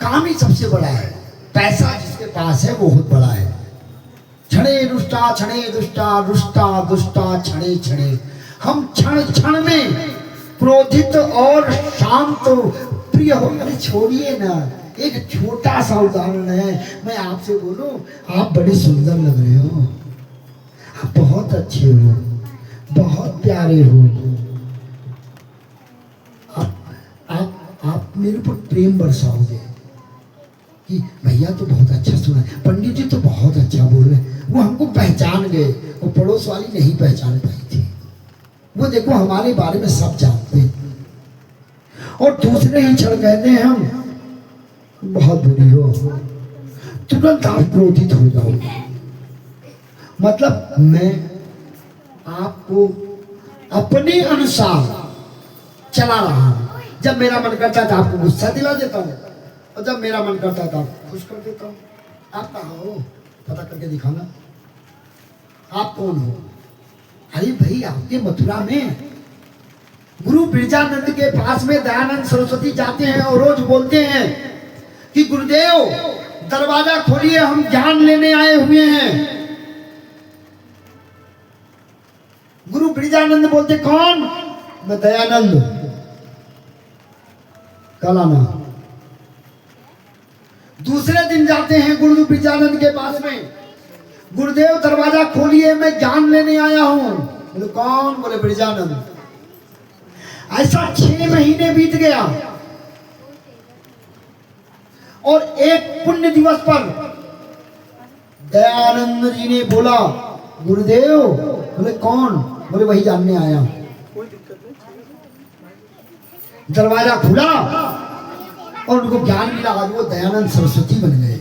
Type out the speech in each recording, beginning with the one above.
काम ही सबसे बड़ा है, पैसा जिसके पास है वो बहुत बड़ा है। क्षणे रुष्टा क्षणे दुष्टा, रुष्टा दुष्टा क्षणे क्षणे। हम क्षण क्षण में क्रोधित और शांत प्रिय हो। अरे छोड़िए ना, एक छोटा सा उदाहरण है। मैं आपसे बोलूं, आप बड़े सुंदर लग रहे हो, आप बहुत अच्छे हो, बहुत प्यारे हो। आप मेरे ऊपर प्रेम बरसाओगे कि भैया तो बहुत अच्छा सुना, पंडित जी तो बहुत अच्छा बोल रहे। वो हमको पहचान गए, वो पड़ोस वाली नहीं पहचान पाई थी। वो देखो हमारे बारे में सब जानते हैं, और दूसरे ही क्षण कहते हैं हम बहुत बुरी हो, तुरंत आप क्रोधित हो जाओगे। मतलब मैं आपको अपने अनुसार चला रहा हूं। जब मेरा मन करता था आपको गुस्सा दिला देता हूं, और जब मेरा मन करता था आपको खुश कर देता हूं। आप कहाँ हो, पता करके दिखाना, आप कौन हो? अरे भाई, आपके मथुरा में गुरु बिरजानंद के पास में दयानंद सरस्वती जाते हैं और रोज बोलते हैं कि गुरुदेव दरवाजा खोलिए, हम ज्ञान लेने आए हुए हैं। गुरु बिरजानंद बोलते कौन? मैं दयानंद, कल आना। दूसरे दिन जाते हैं गुरु बिरजानंद के पास में, गुरुदेव दरवाजा खोलिए, मैं ज्ञान लेने आया हूं। बोले कौन? बोले बिरजानंद। ऐसा 6 महीने बीत गया, और एक पुण्य दिवस पर दयानंद जी ने बोला गुरुदेव। बोले कौन? बोले वही जानने आया। दरवाजा खुला और उनको ज्ञान मिला, आज वो दयानंद सरस्वती बन गए।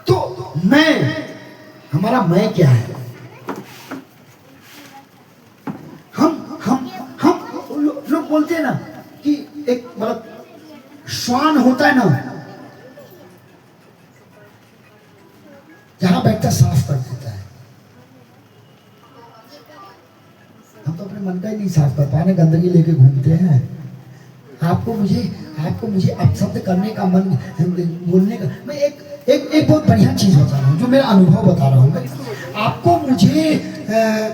तो हमारा मैं क्या है? हम लोग बोलते हैं ना कि एक मतलब श्वान होता है ना, जहां बैठता साफ कर देता है। हम तो अपने मन का ही नहीं साफ कर पाए, गंदगी लेके घूमते हैं। आपको मुझे अपशब्द करने का मन, बोलने का। मैं एक बहुत बढ़िया चीज बता रहा हूँ, जो मेरा अनुभव बता रहा हूँ मैं। आपको मुझे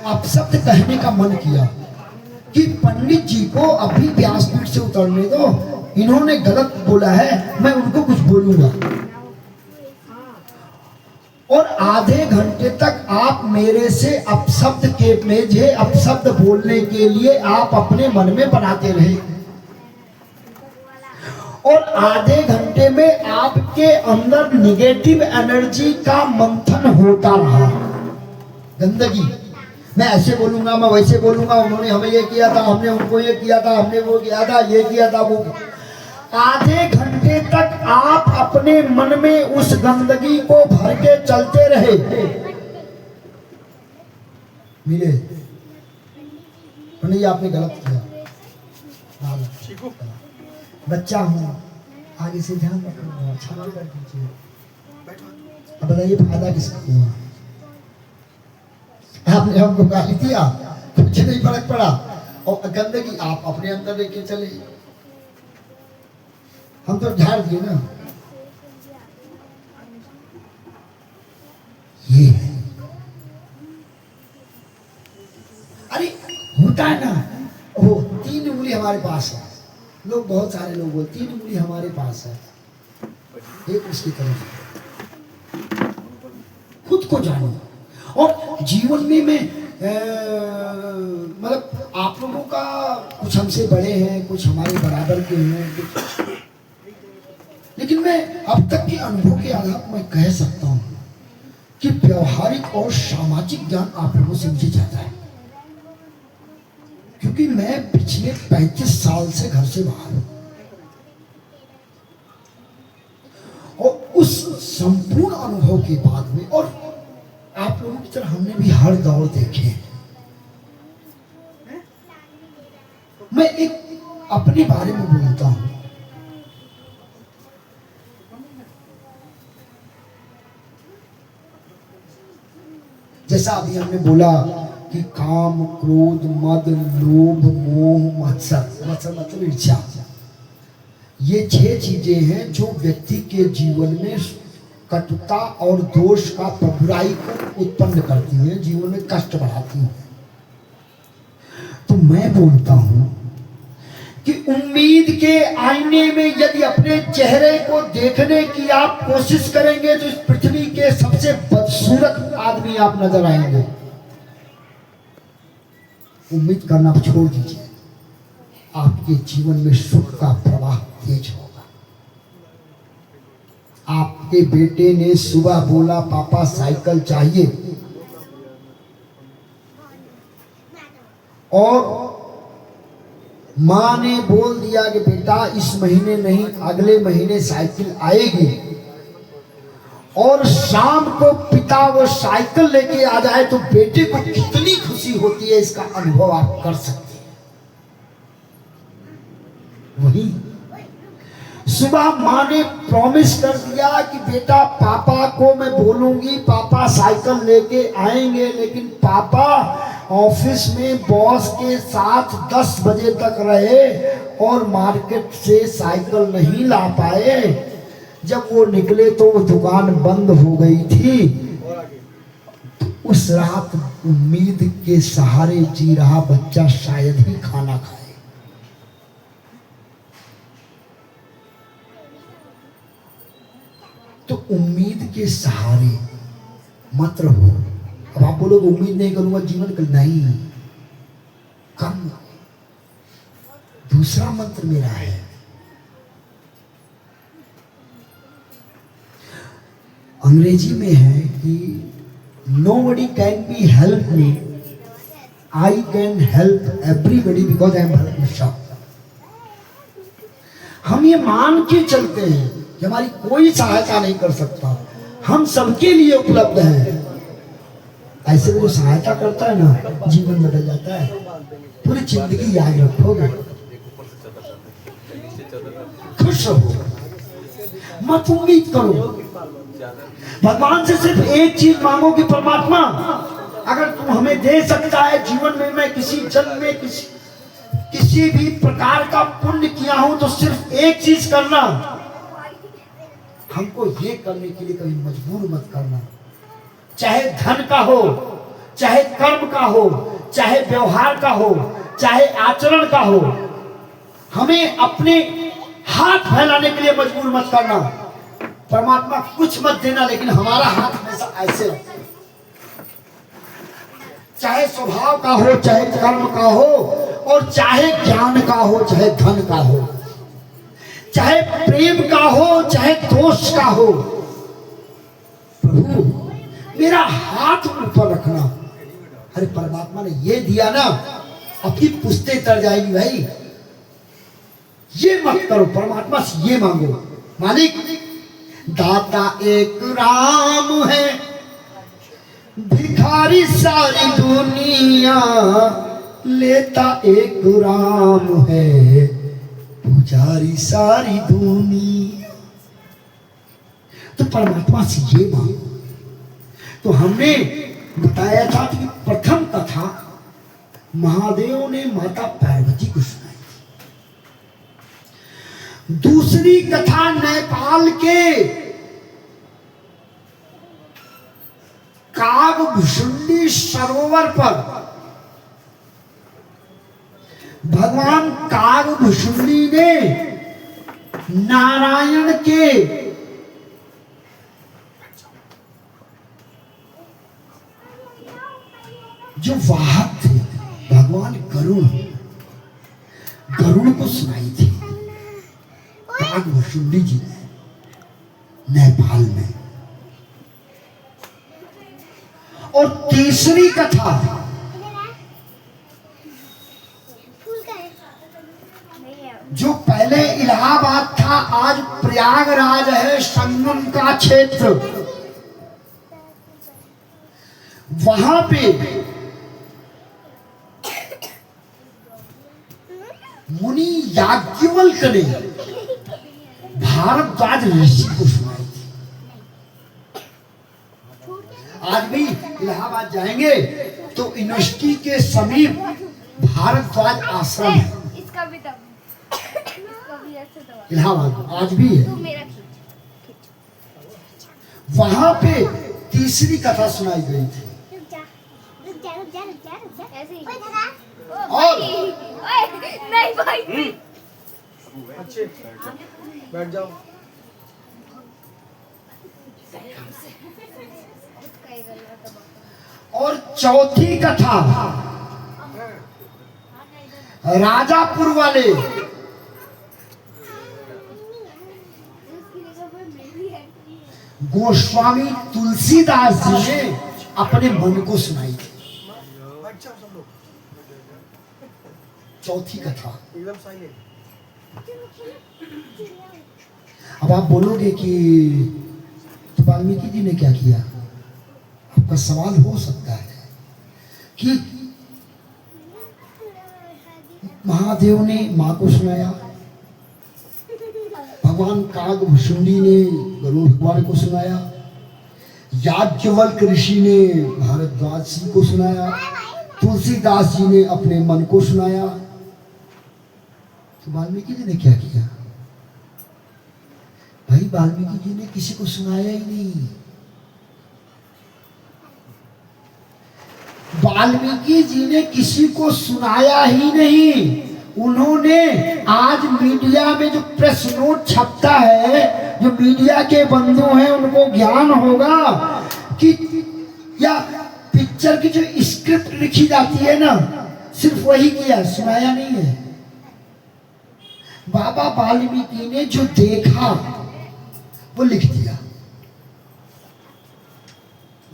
अपशब्द कहने का मन किया कि पंडित जी को अभी व्यासपीठ से उतरने दो, इन्होंने गलत बोला है, मैं उनको कुछ बोलूंगा। और आधे घंटे तक आप मेरे से अपशब्द बोलने के लिए आप अपने मन में बनाते रहे, और आधे घंटे में आपके अंदर निगेटिव एनर्जी का मंथन होता रहा। गंदगी, मैं ऐसे बोलूंगा, मैं वैसे बोलूंगा, उन्होंने हमें ये किया था, हमने उनको ये किया था, हमने वो किया था, ये किया था, वो। आधे घंटे तक आप अपने मन में उस गंदगी को भर के चलते रहे। मिले नहीं, आपने गलत किया, बच्चा हूं, आगे से ध्यान रखूंगा, क्षमा कर दीजिए। अब बताइए फायदा किसका हुआ? आपने हमको गाली दिया, कुछ नहीं फर्क पड़ा, और गंदगी आप अपने अंदर लेके चले। हम तो झाड़ दिए ना। ये अरे होता है ना, वो 3 उंगली हमारे पास है। लोग, बहुत सारे लोग बोलते 3 उंगली हमारे पास है, एक उसकी तरफ है। खुद को जानो। और जीवन में मैं मतलब आप लोगों का कुछ हमसे बड़े हैं, कुछ हमारे बराबर के हैं, कुछ, लेकिन मैं अब तक के अनुभव के आधार पर मैं कह सकता हूं कि व्यवहारिक और सामाजिक ज्ञान आप लोगों से मुझे ज्यादा है, क्योंकि मैं पिछले 35 साल से घर से बाहर हूं, और उस संपूर्ण अनुभव के बाद में, और आप लोगों की तरह हमने भी हर दौर देखे हैं। मैं एक अपने बारे में बोलता हूं। जैसा अभी हमने बोला कि काम, क्रोध, मद, लोभ, मोह, मत्सर मतलब ईर्ष्या, ये 6 चीजें हैं जो व्यक्ति के जीवन में कटुता और दोष का बुराई को उत्पन्न करती हैं, जीवन में कष्ट बढ़ाती हैं। तो मैं बोलता हूं कि उम्मीद के आईने में यदि अपने चेहरे को देखने की आप कोशिश करेंगे तो इस पृथ्वी के सबसे बदसूरत आदमी आप नजर आएंगे। उम्मीद करना छोड़ दीजिए, आपके जीवन में सुख का प्रवाह तेज होगा। आपके बेटे ने सुबह बोला पापा साइकिल चाहिए, और माँ ने बोल दिया कि बेटा इस महीने नहीं अगले महीने साइकिल आएगी, और शाम को पिता वो साइकिल लेके आ जाए तो बेटे को कितनी खुशी होती है, इसका अनुभव आप कर सकते हैं। वही सुबह माँ ने प्रॉमिस कर दिया कि बेटा पापा को मैं बोलूंगी पापा साइकिल लेके आएंगे, लेकिन पापा ऑफिस में बॉस के साथ 10 बजे तक रहे और मार्केट से साइकिल नहीं ला पाए। जब वो निकले तो वो दुकान बंद हो गई थी। उस रात उम्मीद के सहारे जी रहा बच्चा शायद ही खाना खाए। तो उम्मीद के सहारे मत रहो। अब आप बोलोगे उम्मीद नहीं करूंगा जीवन कल, नहीं, कम। दूसरा मंत्र मेरा है, अंग्रेजी में है कि nobody can be help me, I can help everybody because I am help. हम ये मान के चलते हैं कि हमारी कोई सहायता नहीं कर सकता, हम सबके लिए उपलब्ध हैं। ऐसे में जो सहायता करता है ना, जीवन बदल जाता है। पूरी जिंदगी याद रखोगे, खुश रहो, मत उम्मीद करो। भगवान से सिर्फ एक चीज मांगो कि परमात्मा अगर तुम हमें दे सकता है जीवन में, मैं किसी जन्म में किसी भी प्रकार का पुण्य किया हूं तो सिर्फ एक चीज करना, हमको ये करने के लिए कभी मजबूर मत करना। चाहे धन का हो, चाहे कर्म का हो, चाहे व्यवहार का हो, चाहे आचरण का हो, हमें अपने हाथ फैलाने के लिए मजबूर मत करना। परमात्मा कुछ मत देना, लेकिन हमारा हाथ हमेशा ऐसे रखना। चाहे स्वभाव का हो, चाहे कर्म का हो, और चाहे ज्ञान का हो, चाहे धन का हो, चाहे प्रेम का हो, चाहे दोष का हो, प्रभु मेरा हाथ ऊपर रखना। अरे परमात्मा ने ये दिया ना, अपनी पुश्ते तर जाएगी भाई। ये मत करो, परमात्मा से ये मांगो, मालिक दाता एक राम है, भिखारी सारी दुनिया, लेता एक राम है, पुजारी सारी दुनिया। तो परमात्मा से ये मांगो। तो हमने बताया था कि प्रथम कथा महादेव ने माता पार्वती को सुनाई। दूसरी कथा नेपाल के कागभुशुंडी सरोवर पर भगवान कागभुशुंडी ने नारायण के जो वाहक थे भगवान गरुड़ को सुनाई थी कागभुशुंडी जी ने नेपाल में। और तीसरी कथा जो पहले इलाहाबाद था, आज प्रयागराज है, संगम का क्षेत्र, वहां पे मुनि याज्ञवल्क्य ने भारद्वाज ऋषि को सुनाई थी। आज भी इलाहाबाद जाएंगे तो यूनिवर्सिटी के समीप भारद्वाज आश्रम है। इलाहाबाद में आज भी है। वहां पे तीसरी कथा सुनाई गई थी। और नहीं भाई अच्छे बैठ जाओ। और चौथी कथा राजापुर वाले गोस्वामी तुलसीदास जी ने अपने मन को सुनाई थी। बैठ जाओ सब लोग चौथी कथा। एकदम साइलेंट। अब आप बोलोगे कि तो वाल्मीकि जी ने क्या किया? आपका सवाल हो सकता है कि महादेव ने मां को सुनाया, भगवान कागभूषुंडी ने गरुड़ भगवान को सुनाया, याज्ञवल्क्य ऋषि ने भारद्वाज सिंह को सुनाया, तुलसीदास जी ने अपने मन को सुनाया। तो वाल्मीकि जी ने क्या किया? भाई वाल्मीकि जी ने किसी को सुनाया ही नहीं। वाल्मीकि जी ने किसी को सुनाया ही नहीं। उन्होंने आज मीडिया में जो प्रेस नोट छपता है, जो मीडिया के बंधु हैं उनको ज्ञान होगा कि या पिक्चर की जो स्क्रिप्ट लिखी जाती है ना, सिर्फ वही किया, सुनाया नहीं है। बाबा वाल्मीकि ने जो देखा वो लिख दिया।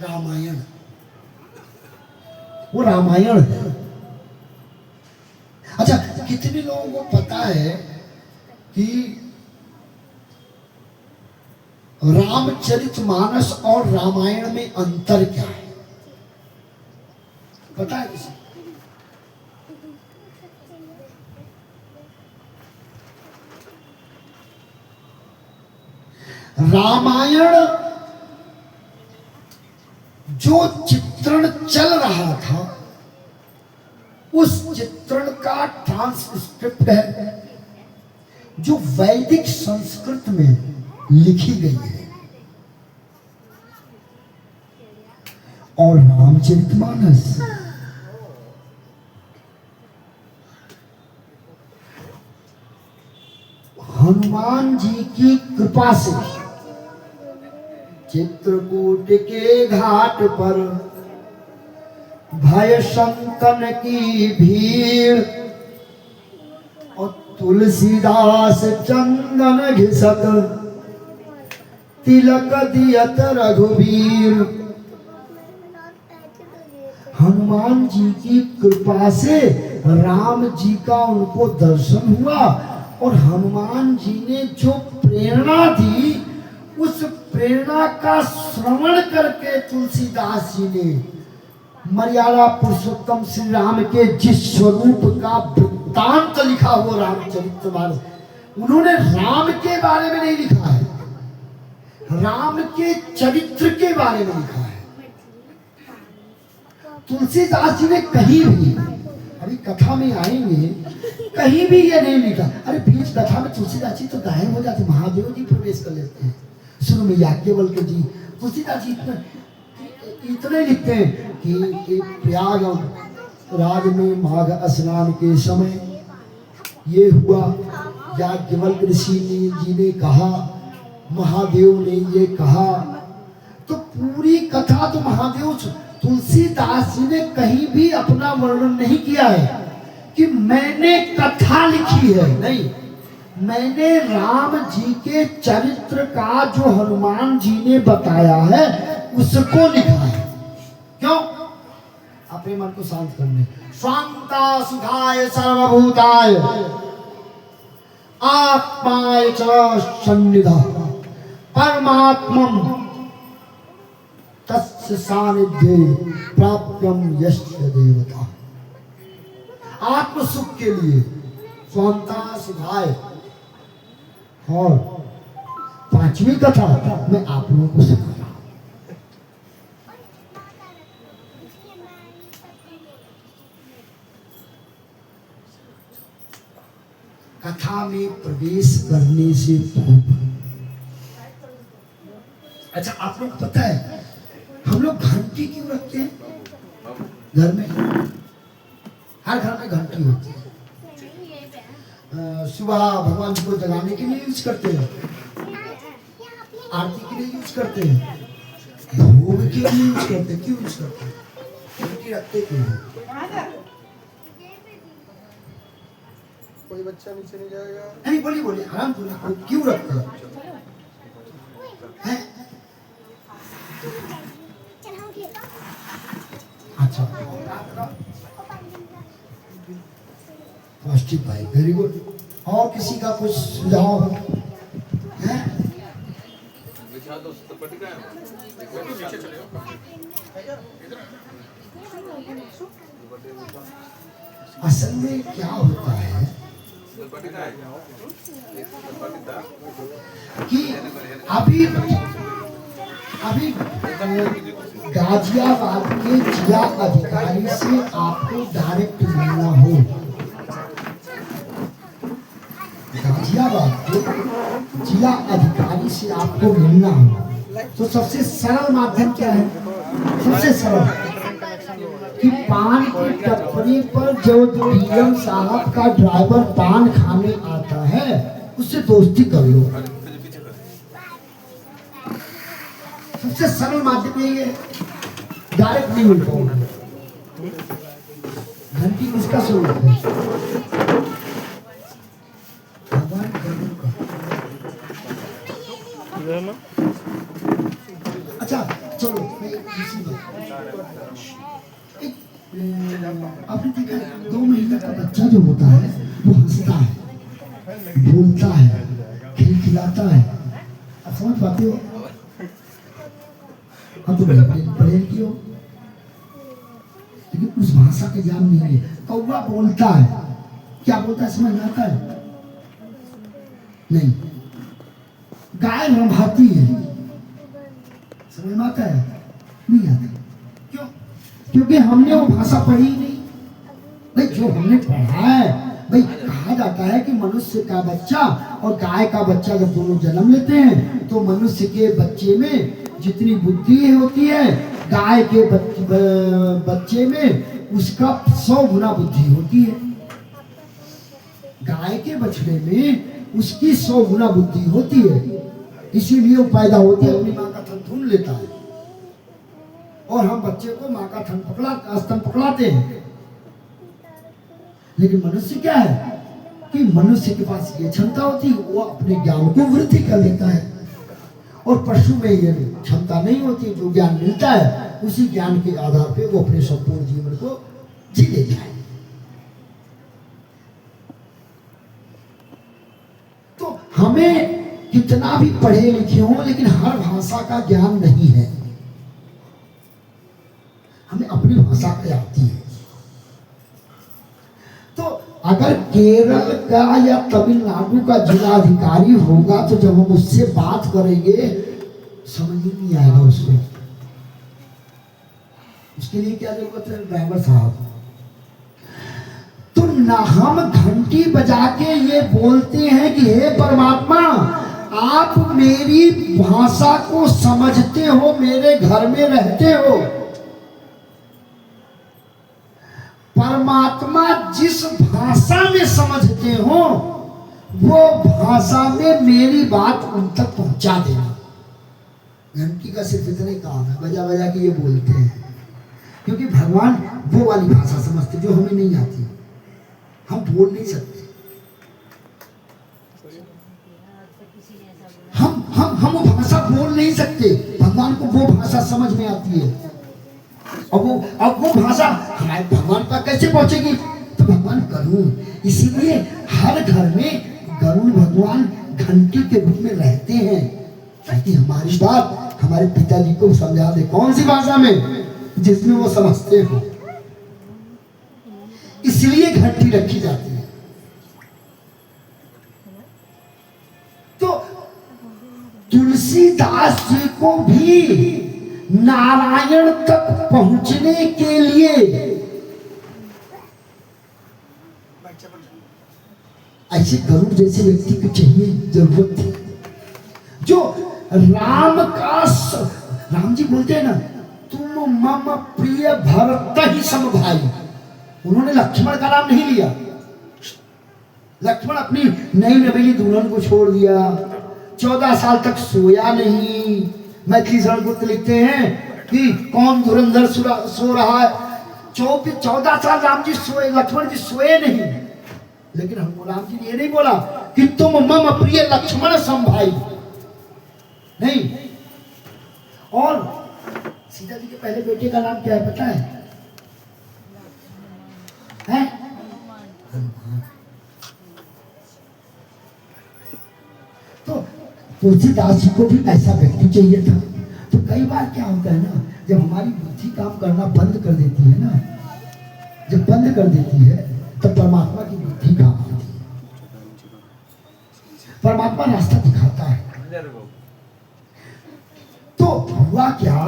रामायण, वो रामायण है। अच्छा, कितने लोगों को पता है कि रामचरितमानस और रामायण में अंतर क्या है? पता है किसी? रामायण जो चित्रण चल रहा था उस चित्रण का ट्रांसक्रिप्ट है जो वैदिक संस्कृत में लिखी गई है। और रामचरितमानस हनुमान जी की कृपा से चित्रकूट के घाट पर भय संतन की भीड़ और तुलसीदास चंदन घिसत तिलक दियत रघुवीर। हनुमान जी की कृपा से राम जी का उनको दर्शन हुआ और हनुमान जी ने जो प्रेरणा दी उस प्रेरणा का श्रवण करके तुलसीदास जी ने मर्यादा पुरुषोत्तम श्री राम के जिस स्वरूप का वृत्तांत लिखा हुआ रामचरितमानस, उन्होंने राम के बारे में नहीं लिखा है, राम के चरित्र के बारे में लिखा है। तुलसीदास जी ने कहीं भी, अभी कथा में आएंगे, कहीं भी ये नहीं लिखा। अरे बीच कथा में तुलसीदास जी तो गायब हो जाते, महादेव जी प्रवेश कर लेते हैं। शुरू में याज्ञवल्क्य जी, तुलसीदास जी इतने लिखते हैं कि प्रयाग राज में माघ स्नान के समय ये हुआ, याज्ञवल्क्य ऋषि जी ने कहा, महादेव ने ये कहा। तो पूरी कथा तो महादेव, तुलसीदास जी ने कहीं भी अपना वर्णन नहीं किया है कि मैंने कथा लिखी है, नहीं, मैंने राम जी के चरित्र का जो हनुमान जी ने बताया है उसको लिखा है। क्यों? अपने मन को शांत करने। शांता सुखाय सर्वभूताय आत्माय च सन्निधा परमात्मम तस्य सानिध्ये प्राप्यम यस्य देवता। आत्म सुख के लिए स्वांता सुखाय। और पांचवी कथा मैं आप लोगों को सुना रहा हूं। कथा कथा में प्रवेश करने से पूर्व। अच्छा, आप लोग पता है हम लोग घंटी क्यों रखते हैं घर में? हर घर में घंटी होती है। सुबह भगवान जी को जगाने के लिए यूज करते हैं, आरती के लिए यूज करते हैं, भोग के लिए यूज करते हैं। क्यों यूज करते हैं? घंटी रखते क्यों हैं? कोई बच्चा नीचे नहीं जाएगा। नहीं, बोलिए बोलिए, आराम से बोलिए, क्यों रखते हैं? हैं? अच्छा, पौष्टिक भाई, वेरी गुड। और किसी का कुछ सुझाव है? असल में क्या होता है कि अभी गाजियाबाद के जिला अधिकारी से आपको डायरेक्ट मिलना हो, गाजियाबाद के जिला अधिकारी से आपको मिलना हो, तो सबसे सरल माध्यम क्या है? सबसे सरल कि पान की टपरी पर जो डीएम साहब का ड्राइवर पान खाने आता है उससे दोस्ती कर लो। सबसे सरल माध्यम यही है, डायरेक्ट नहीं मिल पाओगे। घंटी किसका स्वरूप है? भगवान का। अच्छा चलो, इसी आपने देखा 2 महीने का बच्चा जो होता है वो हंसता है, बोलता है, खिलखिलाता है। आप समझ पाते हो? हम तो पढ़े की हो, लेकिन उस भाषा के ज्ञान नहीं है। कौवा बोलता है, क्या बोलता है समझ में आता है? नहीं। गाय रंभाती है, समझ में आता है? नहीं आता। क्यों? क्योंकि हमने वो भाषा पढ़ी नहीं। भाई जो हमने पढ़ा है, भाई कहा जाता है कि मनुष्य का बच्चा और गाय का बच्चा जब दोनों जन्म लेते हैं तो मनुष्य के बच्चे में जितनी बुद्धि होती है, गाय के बच्चे में उसका 100 गुना बुद्धि होती है। गाय के बछड़े में उसकी 100 गुना बुद्धि होती है, इसीलिए वो पैदा होती है, अपनी माँ का थन थून लेता है। और हम बच्चे को माँ का स्तन पकड़ाते हैं। लेकिन मनुष्य क्या है कि मनुष्य के पास ये क्षमता होती है, वो अपने ज्ञान को वृद्धि कर लेता है। और पशु में ये क्षमता नहीं होती। जो ज्ञान मिलता है उसी ज्ञान के आधार पे वो अपने संपूर्ण जीवन को जी लेता है। तो हमें कितना भी पढ़े लिखे हो, लेकिन हर भाषा का ज्ञान नहीं है। हमें अपनी भाषा पे आती है। तो अगर केरल का या तमिलनाडु का जिलाधिकारी होगा तो जब हम उससे बात करेंगे समझ ही नहीं आएगा उसको। उसके लिए क्या जरूरत है? ड्राइवर साहब। तो ना हम घंटी बजा के ये बोलते हैं कि हे परमात्मा, आप मेरी भाषा को समझते हो, मेरे घर में रहते हो। परमात्मा जिस भाषा में समझते हो वो भाषा में मेरी बात उन तक पहुंचा देना। घंटी का सिर्फ इतना ही काम है, बजा बजा के ये बोलते हैं, क्योंकि भगवान वो वाली भाषा समझते जो हमें नहीं आती। हम बोल नहीं सकते। हम वो भाषा बोल नहीं सकते। भगवान को वो भाषा समझ में आती है। अब वो भाषा हमारे भगवान पर कैसे पहुंचेगी? तो भगवान गरुड़, इसीलिए हर घर में गरुड़ भगवान घंटी के रूप में रहते हैं, ताकि हमारी बात हमारे पिताजी को समझा दे। कौन सी भाषा में? जिसमें वो समझते हो। इसलिए घंटी रखी जाती है। तो तुलसीदास जी को भी नारायण तक पहुंचने के लिए ऐसे गरुड़ जैसे व्यक्ति को चाहिए, जरूरत थी, जो राम जी बोलते हैं ना, तुम मम प्रिय भरत ही सम भाई। उन्होंने लक्ष्मण का नाम नहीं लिया। लक्ष्मण अपनी नई नवेली दुल्हन को छोड़ दिया, 14 साल तक सोया नहीं। मैथिली शरणगुप्त लिखते हैं कि कौन धुरंधर सो रहा है। 14 साल राम जी सोए, लक्ष्मण जी सोए नहीं। लेकिन हम राम जी ने ये नहीं बोला कि तुम मम प्रिय लक्ष्मण सम भाई, नहीं। और सीता जी के पहले बेटे का नाम क्या है पता है? तो तुलसीदास जी को भी ऐसा व्यक्ति चाहिए था। तो कई बार क्या होता है ना, जब हमारी बुद्धि काम करना बंद कर देती है ना, जब बंद कर देती है तब परमात्मा की बुद्धि काम आती है। परमात्मा रास्ता दिखाता है। तो हुआ क्या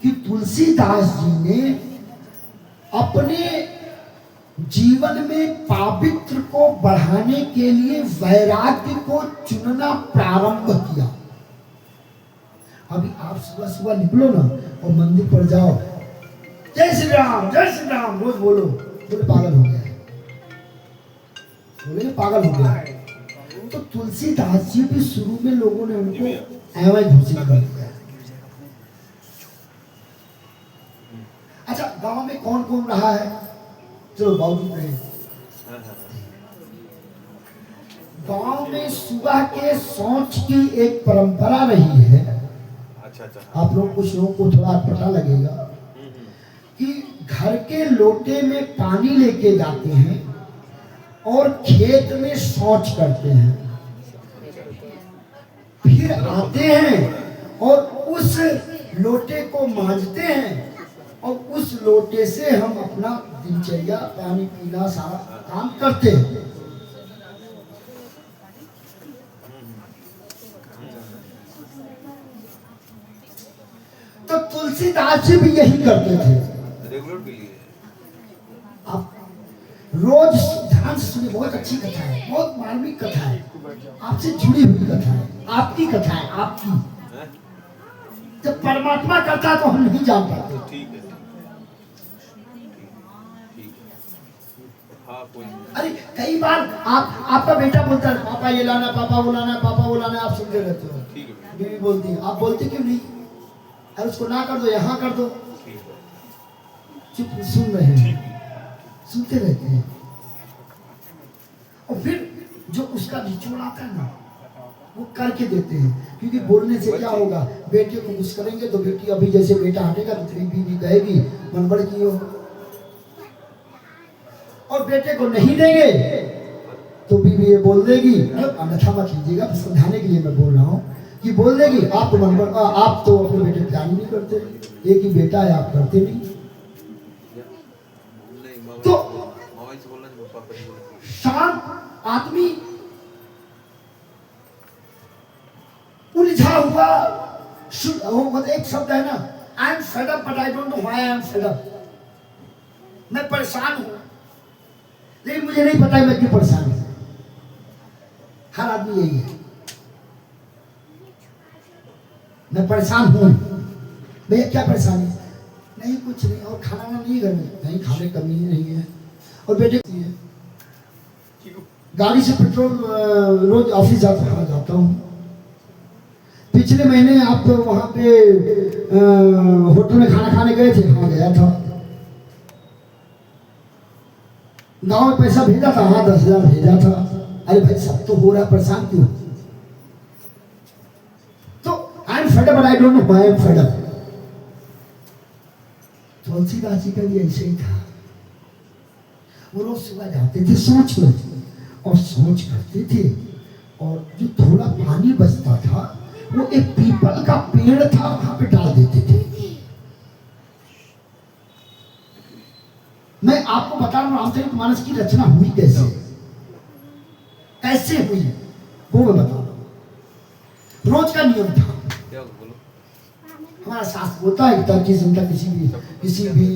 कि तुलसीदास जी ने अपने जीवन में पवित्र को बढ़ाने के लिए वैराग्य को चुनना प्रारंभ किया। अभी आप सुबह सुबह निकलो ना और मंदिर पर जाओ, जय श्री राम रोज बोलो, बोले पागल हो गया, बोले पागल हो गया। तो तुलसीदास जी भी शुरू में लोगों ने उनको एवं घोषित कर दिया। अच्छा, गांव में कौन कौन रहा है? चलो बाबू रहे। गांव में सुबह के शौच की एक परंपरा रही है। अच्छा। आप लोग कुछ लोगों को थोड़ा पता लगेगा कि घर के लोटे में पानी लेके जाते हैं और खेत में शौच करते हैं, फिर आते हैं और उस लोटे को मांजते हैं और उस लोटे से हम अपना दिनचर्या, पानी पीना, सारा काम करते हैं। तो तुलसीदास जी भी यही करते थे। आप रोज ध्यान से सुनिए, बहुत अच्छी कथा है, बहुत मार्मिक कथा है, आपसे जुड़ी हुई कथा है, आपकी कथा है, आपकी। जब परमात्मा करता है तो हम नहीं जान पाते। अरे कई बार आपका बेटा बोलता है पापा ये लाना, पापा वो लाना, पापा वो लाना, आप सुनते रहते हो। बीवी बोलती है, आप बोलते क्यों नहीं? अरे उसको ना कर दो, यहाँ कर दो। चुप सुन रहे हैं, सुनते रहते हैं। और फिर जो उसका निचोड़ आता है ना, वो करके देते हैं। क्योंकि बोलने से क्या होगा, बेटे को कुछ करेंगे तो बेटी, अभी जैसे बेटा हटेगा तो तेरी बीवी कहेगी मनबड़ की हो, और बेटे को नहीं देंगे तो बीवी ये बोल देगी, अन्यथा मत लीजिएगा, समझाने के लिए मैं बोल रहा हूँ, कि बोल देगी आप तो मनबड़, आप तो अपने बेटे प्यार नहीं करते, एक ही बेटा है, आप करते नहीं। तो शांत आदमी उलझा हुआ, एक शब्द है ना, आई am fed up but I don't know why I am fed up. मैं परेशान हूं लेकिन मुझे नहीं पता है मैं क्यों परेशान हूं। हर आदमी यही है, मैं परेशान हूं। भैया क्या परेशानी? नहीं कुछ नहीं। और खाना वाना नहीं घर में? नहीं, खाने कमी ही नहीं है। और बेटे है गाड़ी से पेट्रोल, रोज ऑफिस जाता हूँ। पिछले महीने आप वहाँ पे होटल में खाना खाने गए थे? हाँ गया था। गाँव में पैसा भेजा था? हाँ 10,000 भेजा था। अरे भाई सब तो हो रहा, परेशान क्यों? तो I am fed up but I don't know why I am fed up. Tulsidas ji का भी ऐसे ही था। वो रोज सुबह जाते थे सोच में और सोच करते थे, और जो थोड़ा पानी बचता था वो एक पीपल का पेड़ था वहां पे डाल देते थे। मैं आपको बता रहा हूं रामचरितमानस की रचना हुई कैसे, कैसे हुई वो मैं बता रहा हूं। रोज का नियम था, हमारा शास्त्र बोलता है कि तरकी संता किसी भी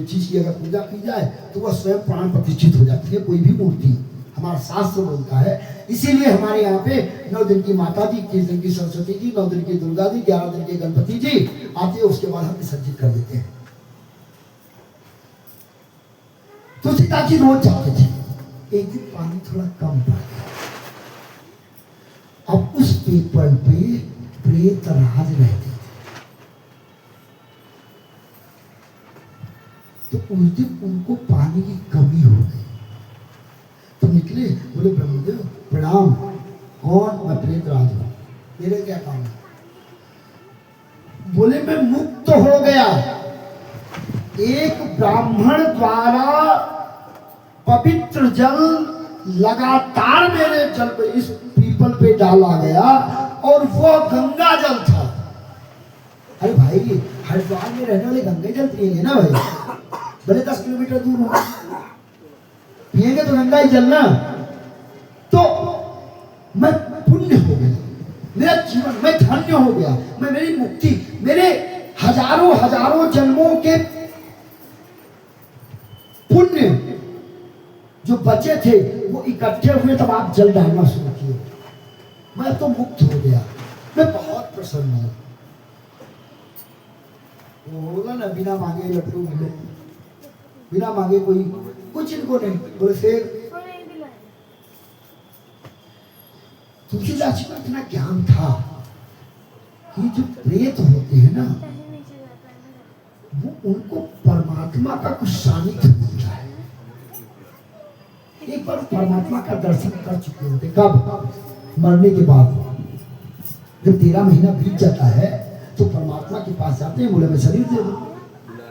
चीज की अगर पूजा की जाए तो वह स्वयं प्राण प्रतिष्ठित हो जाती है। कोई भी मूर्ति हमारा शास्त्र बोलता है। इसीलिए हमारे यहाँ पे 9 दिन की माता जी, 30 दिन की सरस्वती जी, 9 दिन की दुर्गा जी, 11 दिन के गणपति जी आते हैं, उसके बाद हम विसर्जित कर देते हैं। तुलसीदास जी रोज जाते थे, एक दिन पानी थोड़ा कम पड़ गया। अब उस पीपल पे प्रेत राज रहते थे, तो उस दिन उनको पानी की कमी हो गई। तो निकले, बोले ब्रह्मदेव प्रणाम। कौन? मैं प्रेत राज हूं, मेरे क्या काम है? बोले मैं मुक्त हो गया। एक ब्राह्मण द्वारा पवित्र जल लगातार मेरे जल पे, इस पीपल पे डाला गया और वो गंगा जल था। अरे भाई, हरिद्वार में रहने वाले गंगा जल पिएंगे ना भाई, भले 10 किलोमीटर दूर हो, पिएंगे तो गंगा ही जल ना। तो मैं पुण्य हो गया, मेरा जीवन मैं धन्य हो गया, मैं मेरी मुक्ति, मेरे हजारों जन्मों के पुण्य जो बचे थे वो इकट्ठे हुए, तब आप जल डालना शुरू किए। मैं तो मुक्त हो गया, मैं बहुत प्रसन्न हूं। वो बोला ना, बिना मांगे लड्डू मिले, बिना मांगे कोई कुछ इनको नहीं। बोले फिर तुलसीदास जी को इतना ज्ञान था कि जो प्रेत होते हैं ना, वो उनको परमात्मा का कुछ सानिध्य मिलता है। एक बार परमात्मा का दर्शन कर चुके होते, कब? मरने के बाद। जब 13 महीना बीत जाता है तो परमात्मा के पास जाते हैं, बोले मैं शरीर दे दूं।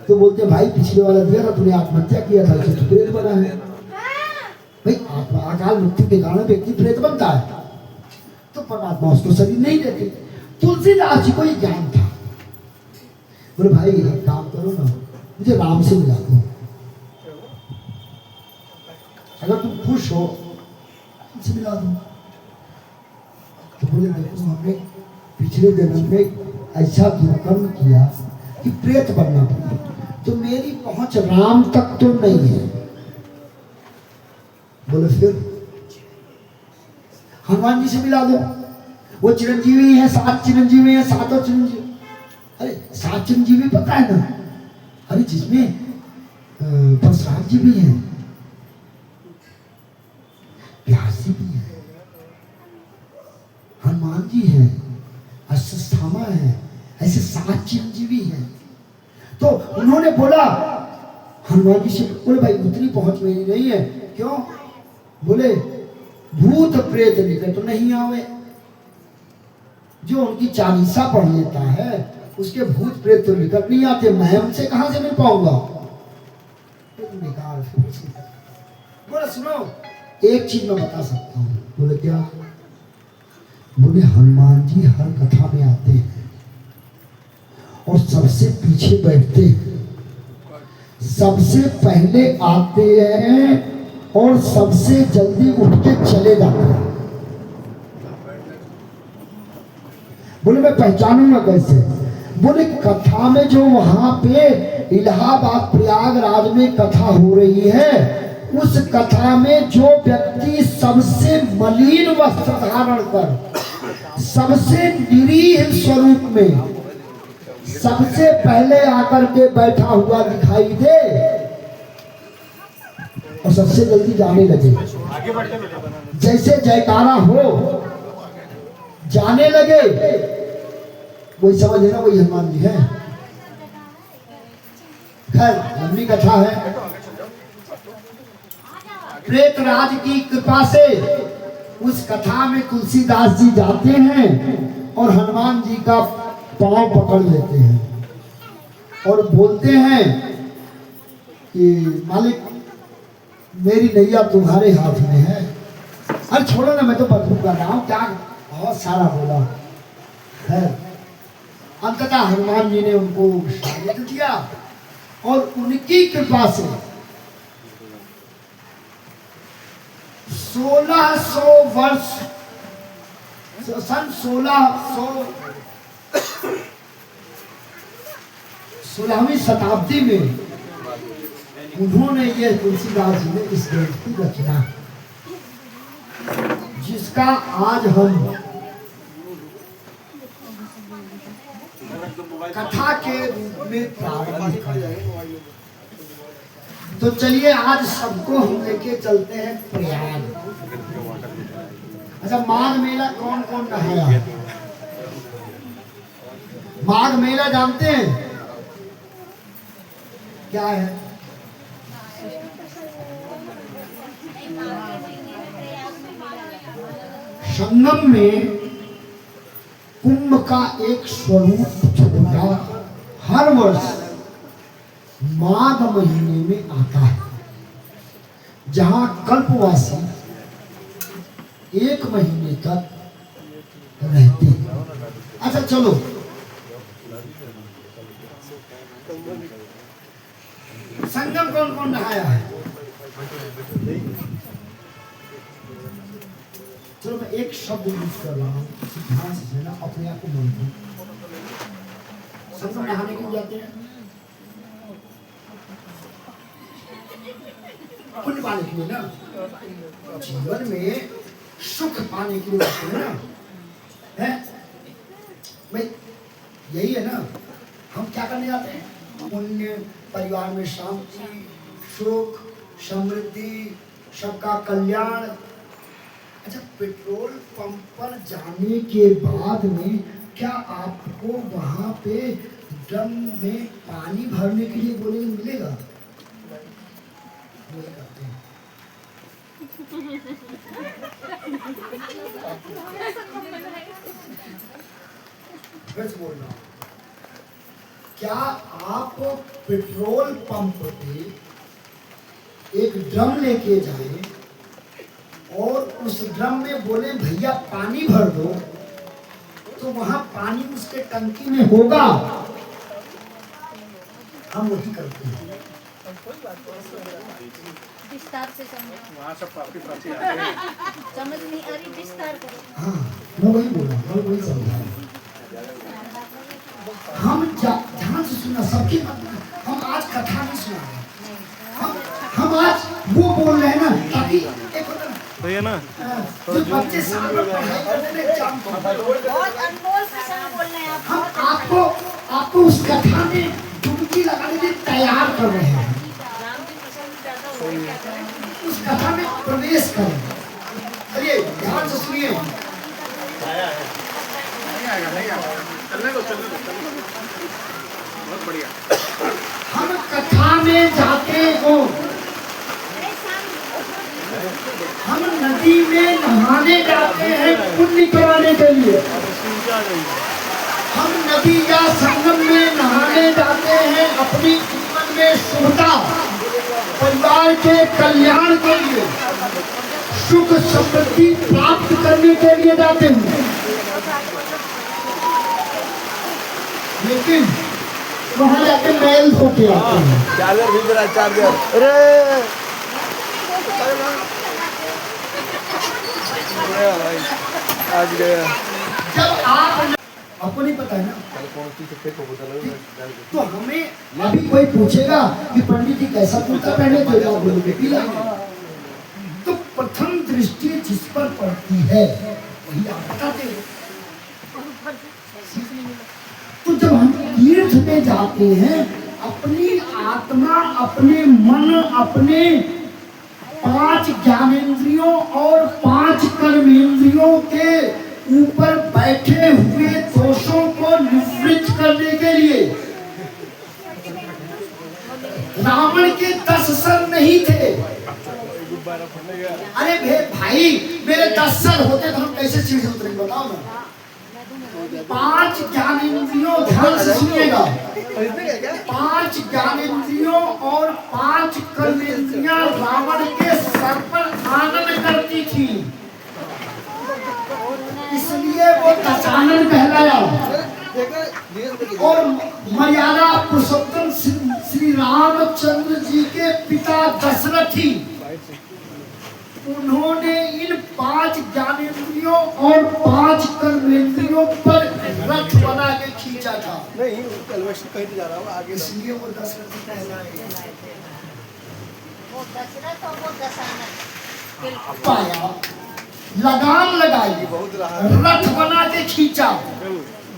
तो बोलते हैं भाई पिछले वाला दिया था, तूने आत्महत्या किया था, इसे तो प्रेत बना है। भाई अकाल मृत्यु के कारण व्यक्ति प्रेत बनता है, तो परमात्मा उसको शरीर नहीं देते। तुलसीदास जी को ये ज्ञान था। बोले भाई एक काम करो ना, मुझे राम से मिला दो, अगर तुम खुश हो मुझसे मिला दो। तो बोले देखो, हमने पिछले जन्म में ऐसा दुर्कर्म किया कि प्रेत बनना पड़ा, तो मेरी पहुंच राम तक तो नहीं है। बोले फिर हनुमान जी से मिला दो, वो चिरंजीवी है, 7 चिरंजीवी है, 7 चिरंजीवी। अरे 7 चिरंजीवी पता है ना? अरे जिसमें परशुराम जी भी हैं, व्यास जी भी हैं, हनुमान जी हैं, अश्वत्थामा है, ऐसे 7 चिरंजीवी हैं। तो उन्होंने बोला हनुमान जी से, बोले भाई उतनी पहुंच मेरी नहीं है। क्यों? बोले भूत प्रेत निकट नहीं आवे। जो उनकी चालीसा पढ़ लेता है उसके भूत प्रेत तो निकट नहीं आते, मैं उनसे कहां से मिल पाऊंगा? बोले सुनो, एक चीज मैं बता सकता हूं। बोले क्या? बोले हनुमान जी हर कथा में आते हैं और सबसे पीछे बैठते हैं, सबसे पहले आते हैं और सबसे जल्दी उठ के चले जाते हैं। बोले मैं पहचानूंगा कैसे? बोले कथा में जो वहां पे इलाहाबाद प्रयागराज में कथा हो रही है, उस कथा में जो व्यक्ति सबसे मलिन वस्त्र धारण कर, सबसे निरीह स्वरूप में सबसे पहले आकर के बैठा हुआ दिखाई दे और सबसे जल्दी जाने लगे, जैसे जयकारा हो जाने लगे, वही समझ लेना वही हनुमान जी है। खैर लंबी कथा है। प्रेतराज की कृपा से उस कथा में तुलसीदास जी जाते हैं और हनुमान जी का पांव पकड़ लेते हैं और बोलते हैं कि मालिक मेरी नैया तुम्हारे हाथ में है। अरे छोड़ो ना, मैं तो बदलू कर रहा हूँ, क्या बहुत सारा बोला है। अंततः हनुमान जी ने उनको शागिर्द किया और उनकी कृपा से 1600 वर्ष, सन 16वीं शताब्दी में उन्होंने ये तुलसीदास जी ने इस ग्रंथ की रचना। जिसका आज हम कथा के रूप में प्रारंभ करें। तो चलिए आज सबको हम लेके चलते हैं प्रयाग। अच्छा, माघ मेला कौन कौन नहाया? माघ मेला जानते हैं क्या है? संगम में कुंभ का एक स्वरूप होता हर वर्ष माघ महीने में आता है, जहां कल्पवासी एक महीने तक रहते हैं। अच्छा चलो, संगम कौन कौन नहाया है? चलो मैं एक शब्द यूज कर रहा हूँ, ध्यान से सुनना, अपने आप को मन को। संगम नहाने क्यों जाते हैं? पुण्य पाने के लिए ना, जीवन में सुख पाने के लिए जाते हैं ना, है भाई, यही है ना। हम क्या करने जाते हैं? पुण्य, परिवार में शांति, सुख, समृद्धि, सबका कल्याण। अच्छा, पेट्रोल पंप पर जाने के बाद में क्या आपको वहां पे ड्रम में पानी भरने के लिए बोलेंगे, मिलेगा? नहीं करते हैं। फिर से बोल रहा हूं, क्या आप पेट्रोल पंप पे एक ड्रम लेके जाएं और उस ड्रम में बोले भैया पानी भर दो, तो वहां पानी उसके टंकी में होगा? हम वही करते हैं। विस्तार से समझो। वहाँ सब पापी पापी आते हैं। समझ नहीं आ रही, विस्तार करो। हाँ, मैं वही बोला, मैं वही समझा। हम ध्यान से सुना सबकी बात। हम आज कथा नहीं सुना रहे, हम आज वो बोल रहे हैं ना, ताकि एक होता ना, तो ये ना जो बच्चे साल भर पढ़ाई करते हैं, एग्जाम को बहुत अनमोल प्रसंग बोल रहे हैं आप। हम आपको उस कथा में डुबकी लगाने के लिए तैयार कर रहे हैं। उस कथा में प्रवेश करें। चलिए ध्यान से सुनिए। नहीं आएगा। चलने दो। बहुत बढ़िया। हम कथा में जाते हो, हम नदी में नहाने जाते हैं पुण्य कराने के लिए। हम नदी या संगम में नहाने जाते हैं अपनी जीवन में शुभता, परिवार के कल्याण के लिए, सुख समृद्धि प्राप्त करने के लिए जाते हैं। लेकिन वहां जाके मैल धोके आते हैं। चार्जर भी मेरा चार्जर। अरे भाई आज गया। जब आप आपको नहीं पता है ना, तो हमें अभी कोई पूछेगा कि पंडित जी कैसा कुर्ता पहने थे, आप बोलोगे पीला। तो प्रथम दृष्टि जिस पर पड़ती है वही आप बताते हो। तो जब हम तीर्थ में जाते हैं, अपनी आत्मा, अपने मन, अपने 5 ज्ञानेंद्रियों और 5 कर्मेंद्रियों के ऊपर बैठे हुए दोषों को निवृत्त करने के लिए, रावण के 10 सर नहीं थे। अरे भाई, मेरे 10 सर होते तो हम कैसे सीढ़ी से उतरेंगे, बताओ ना। 5 ज्ञानेंद्रियों, ध्यान से सुनिएगा, 5 ज्ञानेंद्रियों और 5 कर्मेंद्रियां रावण के सर पर आनंद करती थी, इसलिए वो दशानन कहलाया। और मर्यादा पुरुषोत्तम श्री रामचंद्र जी के पिता दशरथी, उन्होंने इन 5 ज्ञानेंद्रियों और 5 कर्मेंद्रियों पर रथ बना के खींचा था। नहीं कहीं तो जा रहा हूँ आगे। इसलिए वो दशरथी कहलाए। वो दशरथ और वो दशानन पाया लगाम लगाई, बहुत रहा रथ बना के खींचा,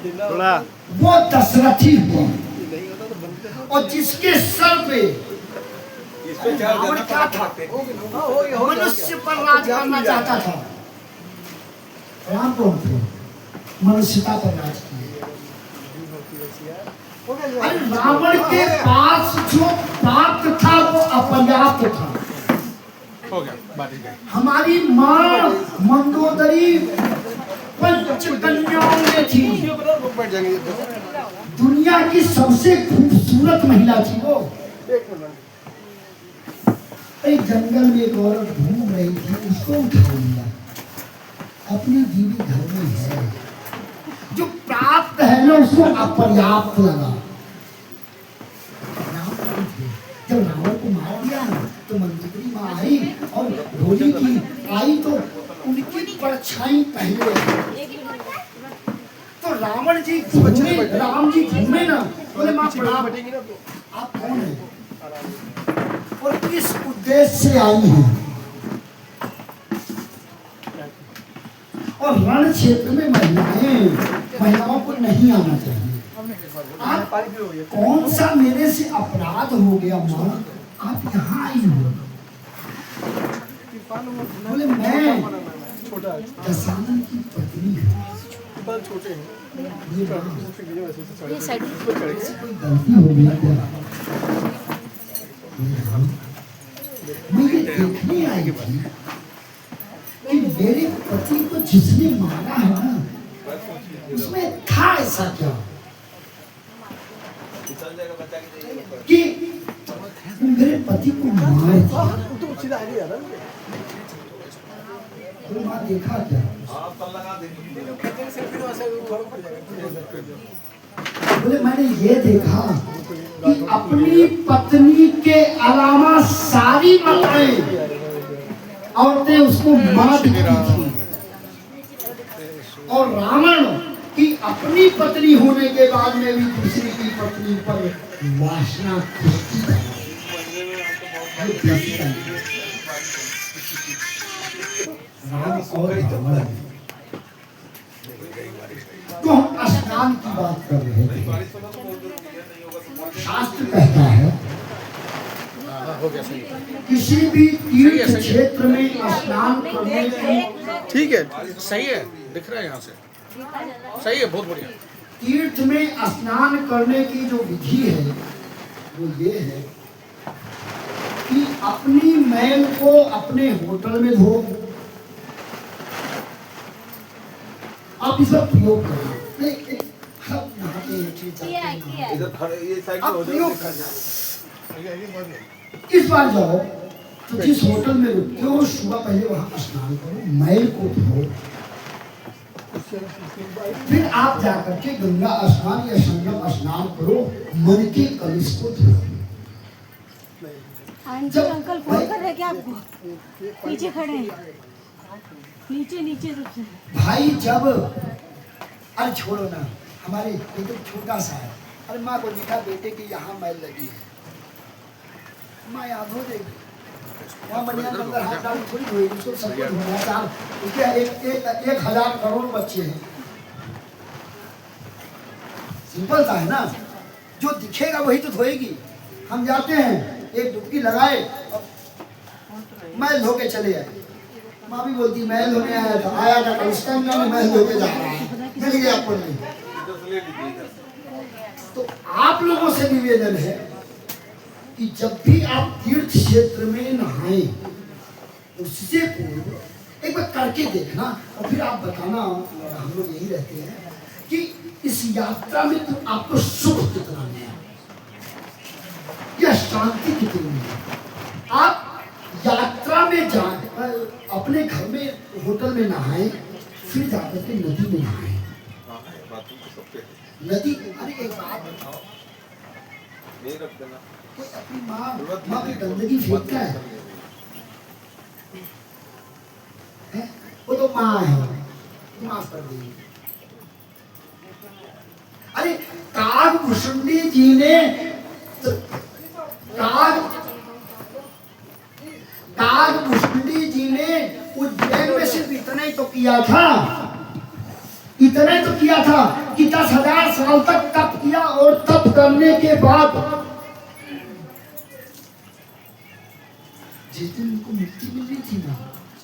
थोड़ा वो दशरथी हुआ। नहीं होता तो बनते थे। और जिसके सर पे रावण क्या था, हो गया मनुष्य पर राज करना चाहता था, राम कौन थे? मनुष्यता पर राज किए। अरे रावण के पास जो प्राप्त था वो अपर्याप्त था। हो गया बात ही गई। हमारी माँ मंदोदरी पंचकन्याओं में थी, बैठ जाएंगे दुनिया की सबसे खूबसूरत महिला थी वो। एक मिनट एक जंगल में एक औरत घूम रही थी, उसको उठा लिया, अपनी बीवी घर में है, जो प्राप्त है ना उसको अपर्याप्त लगा। रावण थे। जब रावण को मार दिया ना तो मंदोदरी माँ आई और होली की आई तो उनकी परछाई पहले आई। तो रावण जी घूमे, राम जी घूमे ना, बोले माँ प्रणाम, बैठेंगी ना तो आप कौन है और किस उद्देश्य से आई हैं? और रण क्षेत्र में महिलाओं को नहीं आना चाहिए। आप कौन सा मेरे से अपराध हो गया माँ, आप यहाँ आई हो? बोले मैं छोटा है दशानन की पत्नी हूँ। पर छोटे हैं ये बात ये साइड कोई गलती हो गई क्या? मैं ये देखने आई थी कि मेरे पति को जिसने मारा है ना उसमें था ऐसा क्या कि मेरे पति को मार दिया। तो सीधा आगे आ रहा है तो वहाँ देखा क्या? बोले मैंने ये देखा कि अपनी पत्नी के अलावा सारी माताएं औरतें उसको मार दी थी, और रावण की अपनी पत्नी होने के बाद में भी दूसरी की पत्नी पर वासना दृष्टि कर राम और रावण। तो हम स्नान की बात कर रहे थे। शास्त्र कहता है हो गया सही। किसी भी तीर्थ क्षेत्र में स्नान करने की, ठीक है सही है, दिख रहा है यहाँ से, सही है, बहुत बढ़िया। तीर्थ में स्नान करने की जो विधि है वो ये है कि अपनी मैल को अपने होटल में धो, आप इसका प्रयोग करना। नहीं, हम नहाते हैं, ठीक किया है, है, किया है। इधर खड़े ये साइड आप प्रयोग करना। इस बार जाओ तो जिस होटल में रुकते हो सुबह पहले वहां स्नान करो, मैल को धो, फिर आप जाकर के गंगा स्नान या संगम स्नान करो, मन के कलश को धो। आंटी अंकल फोन कर रहे हैं क्या आपको? पीछे खड़े हैं, नीचे नीचे रुके हैं। भाई जब, अरे छोड़ो ना, हमारे एक छोटा सा है, अरे माँ को लिखा बेटे की यहाँ मैल लगी है, माँ याद हो देगी, वहाँ बनियान के अंदर हाथ डाल थोड़ी धोएगी, उसको सबको धोना चाह, उसके 1,000 करोड़ बच्चे हैं, सिंपल सा है ना, जो दिखेगा वही तो धोएगी। हम जाते हैं एक डुबकी लगाए और मैल धो के चले आए, माँ भी बोलती मैल धोने आया था, आया था उस टाइम में मैल धो के जा रहा है, मिल गया पुण्य। तो आप लोगों से निवेदन है कि जब भी आप तीर्थ क्षेत्र में नहाएं उससे पूर्व एक बार करके देखना और फिर आप बताना, हम लोग यही रहते हैं कि इस यात्रा में तो आपको सुख कितना मिला या शांति कितनी मिली। आप यात्रा में जाकर अपने घर में होटल में नहाएं, फिर जाकर के नदी में नहाएं। नदी, अरे एक बात बताओ, कोई अपनी माँ की गंदगी फेंकता है? वो तो माँ है, माफ कर देंगे। अरे काकभूषुंडी जी ने काकभूषुंडी जी ने उज्जैन में सिर्फ इतना ही तो किया था, इतना ही तो किया था कि 10,000 साल तक तप किया और तप करने के बाद जिस दिन उनको मुक्ति मिल रही थी ना,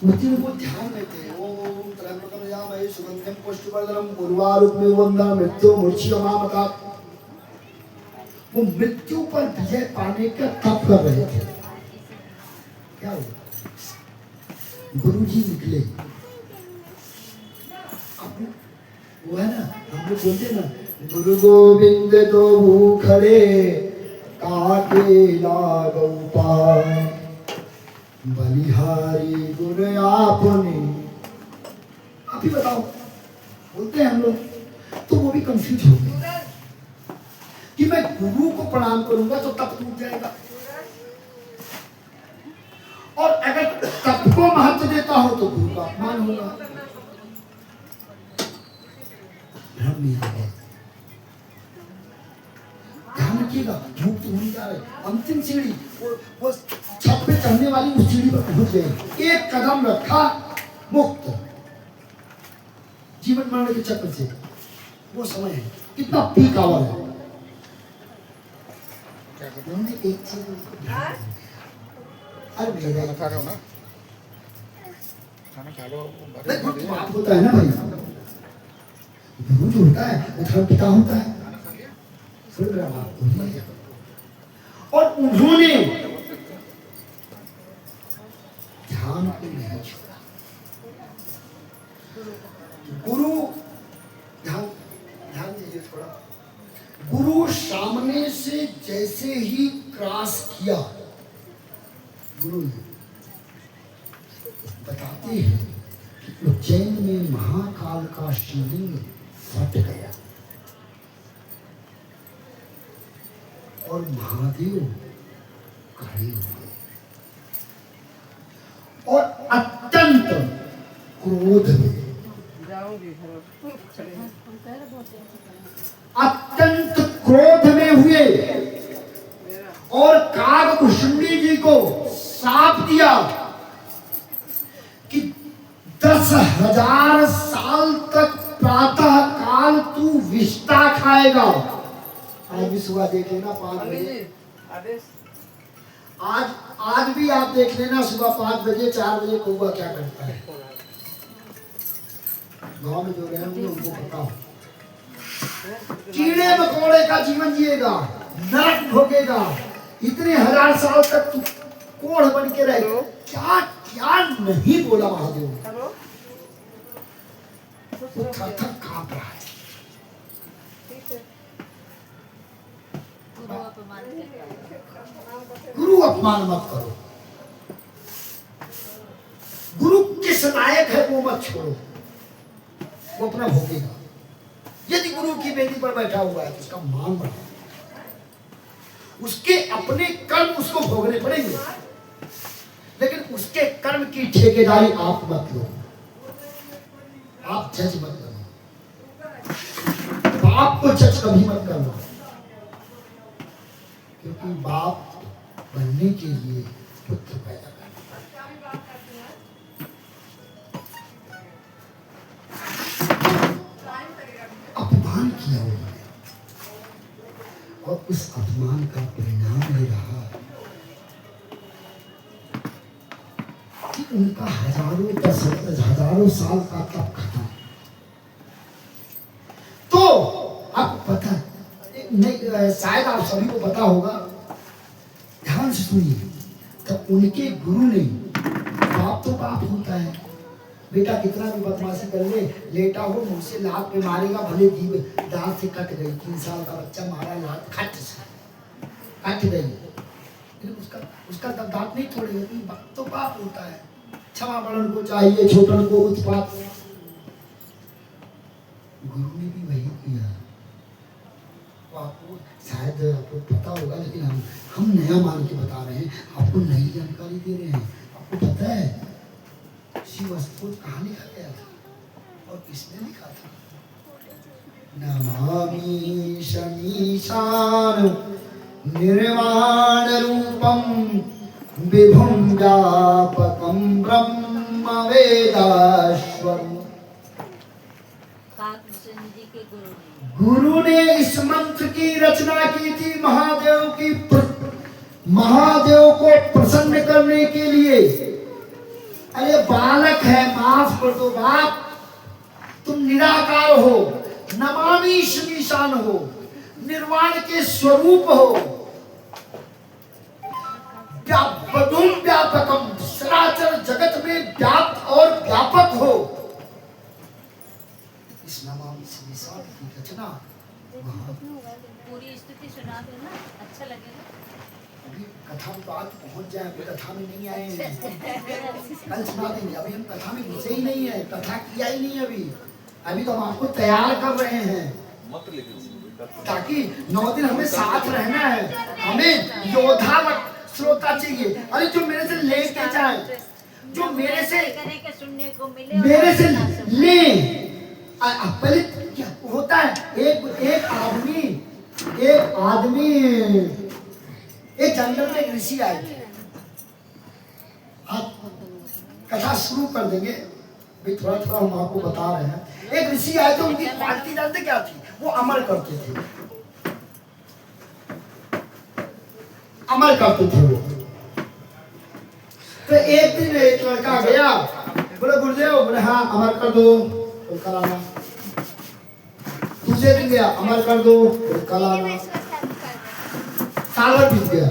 उस दिन वो ध्यान में थे। ओम त्र्यंबकम यजामहे सुगंधिं पुष्टिवर्धनम उर्वारुकमिव वंदना मृत्युं मूर्छियमामृतात्। वो मृत्यु पर विजय पाने का तप कर रहे थे। क्या हुआ? गुरु जी निकले। अब वो है ना, हम लोग बोलते ना, गुरु गोविंद तो खड़े काटे लागौ पाए, बलिहारी गुण आपने। आप ही बताओ, बोलते हैं हम लोग, तो वो भी कंफ्यूज हो गए कि मैं गुरु को प्रणाम करूंगा तो तप टूट जाएगा, और अगर तप को महत्व देता हो तो गुरु का अपमान होगा। भ्रम नहीं है। ध्यान रखिएगा, मुक्त नहीं जा रहे। अंतिम सीढ़ी, वो छत पे चढ़ने वाली उस सीढ़ी पर पहुंच गए। एक कदम रखा, मुक्त। जीवन मरण के चक्र से वो समय है, कितना पीक आवर है। हमने एक चीज अरे मेरा खाना खा रहे हो ना, खाना खा लो। बात होता है ना भाई, गुरु जो होता है वो धर्म पिता होता है। सुन रहा बात। और उन्होंने ध्यान को नहीं छोड़ा। गुरु ध्यान ध्यान दीजिए थोड़ा। गुरु सामने से जैसे ही क्रॉस किया, गुरु बताते हैं कि उज्जैन में महाकाल का शिवलिंग फट गया और महादेव खड़े हुए और अत्यंत क्रोध में, अत्यंत क्रोध में हुए और कागभूषणी जी को शाप दिया कि 10,000 साल तक प्रातः काल तू विष्टा खाएगा। आज भी सुबह देख लेना 5 बजे, आज भी आप देख लेना सुबह 5 बजे 4 बजे कौवा क्या करता है। गांव में जो रहे होंगे उनको पता हो। कीड़े मकोड़े का जीवन जिएगा, नरक भोगेगा, इतने 1000 साल तक तू कोढ़ बन के रहे। क्या क्या नहीं बोला महादेव। वो थर-थर कांप रहा है। गुरु अपमान मत करो। गुरु किस लायक है वो मत छोड़ो, वो अपना भोगेगा। यदि गुरु की बेदी पर बैठा हुआ है तो उसका मान बढ़ाओ, उसके अपने कर्म उसको भोगने पड़ेंगे, लेकिन उसके कर्म की ठेकेदारी आप मत लो। आप जज मत करना, बाप को जज कभी मत करना, क्योंकि बाप बनने के लिए पुत्र पैदा करना। अपमान किया उन्होंने और उस अपमान का परिणाम ये रहा कि उनका हजारों साल का तप खत्म। तो आपको पता नहीं, शायद आप सभी को पता होगा, ध्यान से सुनिए। तो उनके गुरु ने, बाप तो बाप होता है, बेटा कितना भी बदमाशी कर ले, लेटा हो मुझसे लात में मारेगा, भले जीव दांत से कट गई। 3 साल का बच्चा मारा, लात खट से कट गई, लेकिन उसका दांत नहीं तोड़ेगा। बाप तो बाप होता है। क्षमा बड़न को चाहिए, छोटन को उत्पात। गुरु ने भी वही किया। तो आपको शायद आपको पता होगा, लेकिन हम नया मान के बता रहे हैं, आपको नई जानकारी दे रहे हैं। आपको पता है शिव स्तोत्र कहाँ लिखा गया था और किसने लिखा था? नमामि शमीशान निर्वाण रूपम विभुम व्यापकम ब्रह्म सामवेदाश्वम्। काकभूषण जी के गुरु ने। गुरु ने इस मंत्र की रचना की थी महादेव को प्रसन्न करने के लिए। अरे बालक है, माफ कर दो बाप, तुम निराकार हो, नमामि शमीशान हो, निर्वाण के स्वरूप हो, व्यापकम, सराचर जगत में व्याप्त और व्यापक हो। इस नमामि शमीशान की रचना पूरी स्तुति सुना दो ना, अच्छा लगेगा। अभी कथा में बात पहुंच जाए, अभी कथा में नहीं आए हैं, कल सुना देंगे। अभी हम कथा में घुसे ही नहीं है, कथा किया ही नहीं अभी तो हम आपको तैयार कर रहे हैं ताकि 9 दिन हमें साथ रहना है। हमें योद्धा श्रोता चाहिए। अरे जो मेरे से लेके जाए, जो मेरे से सुनने को मिले, मेरे से ले। पहले क्या होता है, एक आदमी एक जंगल में एक ऋषि आए थे। आप कथा शुरू कर देंगे, भाई थोड़ा थोड़ा हम आपको बता रहे हैं। एक ऋषि आए थे, उनकी क्वालिटी जानते क्या थी? वो अमर करते थे, अमर करते थे वो। तो एक दिन एक लड़का गया, बोले गुरुदेव, बोले हाँ अमर कर दो, तो कल आना। दूसरे दिन गया, अमर कर दो, कल आना। साल बीत गया।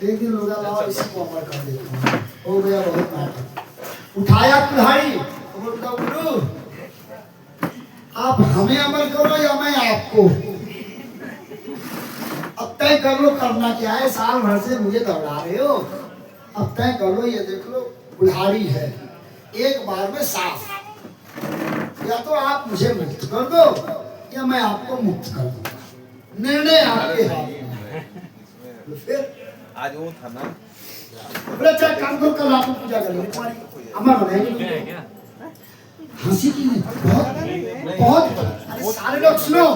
एक दिन लोग लाओ इसी को अमर कर देता हूँ, हो गया बहुत नाटक। उठाया कुल्हाड़ी, बोलता गुरु आप हमें अमर करो या मैं आपको? अब तय कर लो, करना क्या है, साल भर से मुझे दौड़ा रहे हो, अब तय कर लो। ये देख लो कुल्हाड़ी है, एक बार में साफ, या तो आप मुझे मुक्त कर दो या मैं आपको मुक्त कर दूंगा, निर्णय आपके हाथ में। फिर आज वो था ना, बोले अच्छा काम करो, कल आपको पूजा करेंगे, तुम्हारी अमर बनाएंगे। हंसी की नहीं, बहुत अरे सारे लोग सुनो,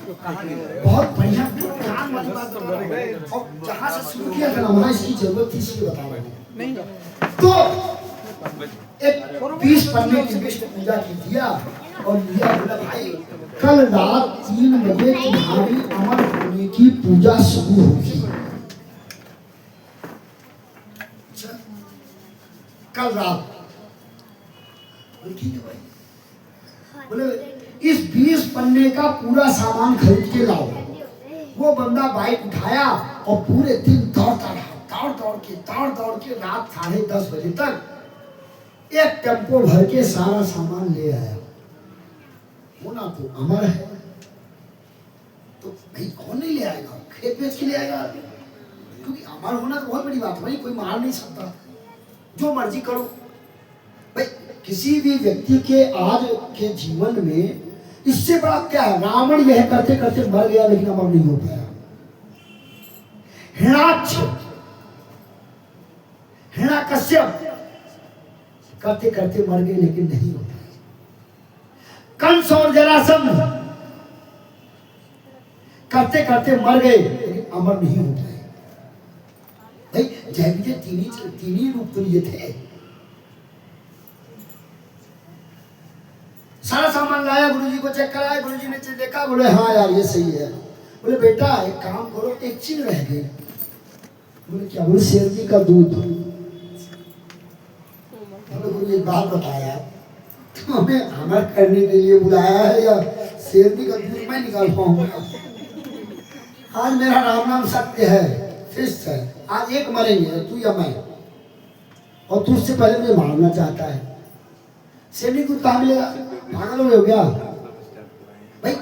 बहुत बढ़िया ज्ञान वाली बात बता रहे हैं। और जहाँ से शुरू किया था ना, वहाँ इसकी जरूरत थी, इसलिए बता रहे हैं। तो एक 20 पन्ने की विष्णु पूजा की दिया और लिया, बोला भाई कल रात 3 बजे तुम्हारी अमर होने की पूजा शुरू होगी। कल रात ठीक है भाई, बोले इस 20 पन्ने का पूरा सामान खरीद के लाओ। वो बंदा बाइक उठाया और पूरे दिन दौड़ता रहा, दौड़ दौड़ के रात 10:30 बजे तक एक टेम्पो भर के सारा सामान ले आया। होना तो अमर है, तो भाई कौन नहीं ले आएगा, खेत बेच के ले आएगा, क्योंकि अमर होना तो बहुत बड़ी बात है भाई, कोई मार नहीं सकता, जो मर्जी करो भाई। किसी भी व्यक्ति के आज के जीवन में इससे बड़ा क्या है? रावण यह करते करते मर गया लेकिन अमर नहीं हो पाया। हिरण्यकश्यप करते करते मर गए लेकिन नहीं हो पाए। कंस और जरासंध करते करते मर गए लेकिन अमर नहीं हो पाए। भाई जय विजय तीन ही रूप तो ये थे। सारा सामान लाया, गुरुजी को चेक कराया, गुरुजी ने देखा, बोले हाँ यार ये सही है। बोले बेटा एक काम करो, एक चीज रह गई। बोले क्या? बोले शेरनी का दूध। गुरु एक बात बताया, तुम हमें अमर करने के लिए बुलाया है या शेरनी का दूध मैं निकाल पाऊंगा? आज मेरा राम नाम सत्य है, फिक्स है, आज एक मरेंगे तू या मैं, और तू उससे पहले मुझे मारना चाहता है। शेरनी दूध कहाँ मिलेगा? पागल हो गया भाई।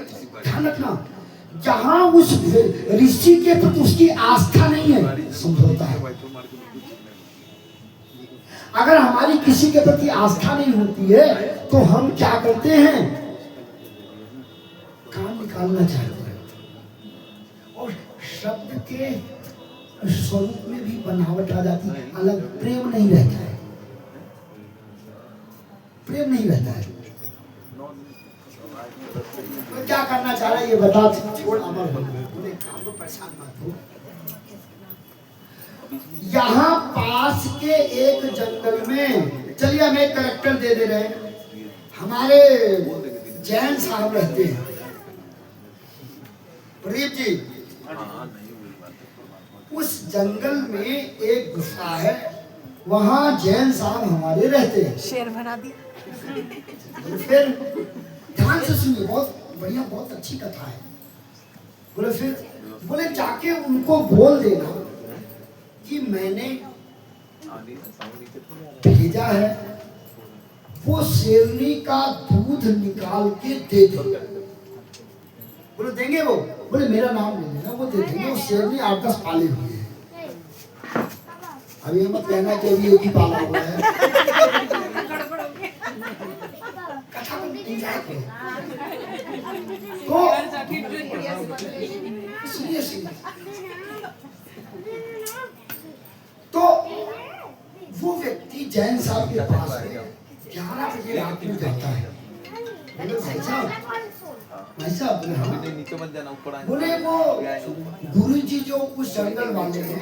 ध्यान रखना, जहां उस ऋषि के प्रति उसकी आस्था नहीं है, समझौता है। अगर हमारी किसी के प्रति आस्था नहीं होती है तो हम क्या करते हैं? काम निकालना चाहते हैं, और शब्द के स्वरूप में भी बनावट आ जाती है, अलग प्रेम नहीं रहता है, प्रेम नहीं रहता है। तो क्या करना चाह रहा है ये बता, छोड़ अमर हो, काम को परेशान मत हो। यहाँ पास के एक जंगल में चलिए हम एक करेक्टर दे रहे हैं। हमारे जैन साहब रहते हैं, प्रदीप जी, उस जंगल में एक गुफा है, वहां जैन साहब हमारे रहते हैं। शेर बना दी। तो फिर ध्यान से सुनिए, बहुत बढ़िया, बहुत अच्छी कथा है। बोले फिर बोले जाके उनको बोल देना कि मैंने भेजा है, वो शेरनी का दूध निकाल के दे दे। बोले देंगे वो? बोले मेरा नाम ले लेना, वो दे देंगे। वो शेरनी 8-10 पाले हुए हैं। अभी मत कहना कि अभी एक ही पाला हुआ है। कथा को एंजॉय करो। तो सुनिए, तो वो व्यक्ति जैन साहब के पास 11 बजे रात में जाता है। बोले भाई साहब, बोले वो गुरु जी जो उस जंगल वाले हैं,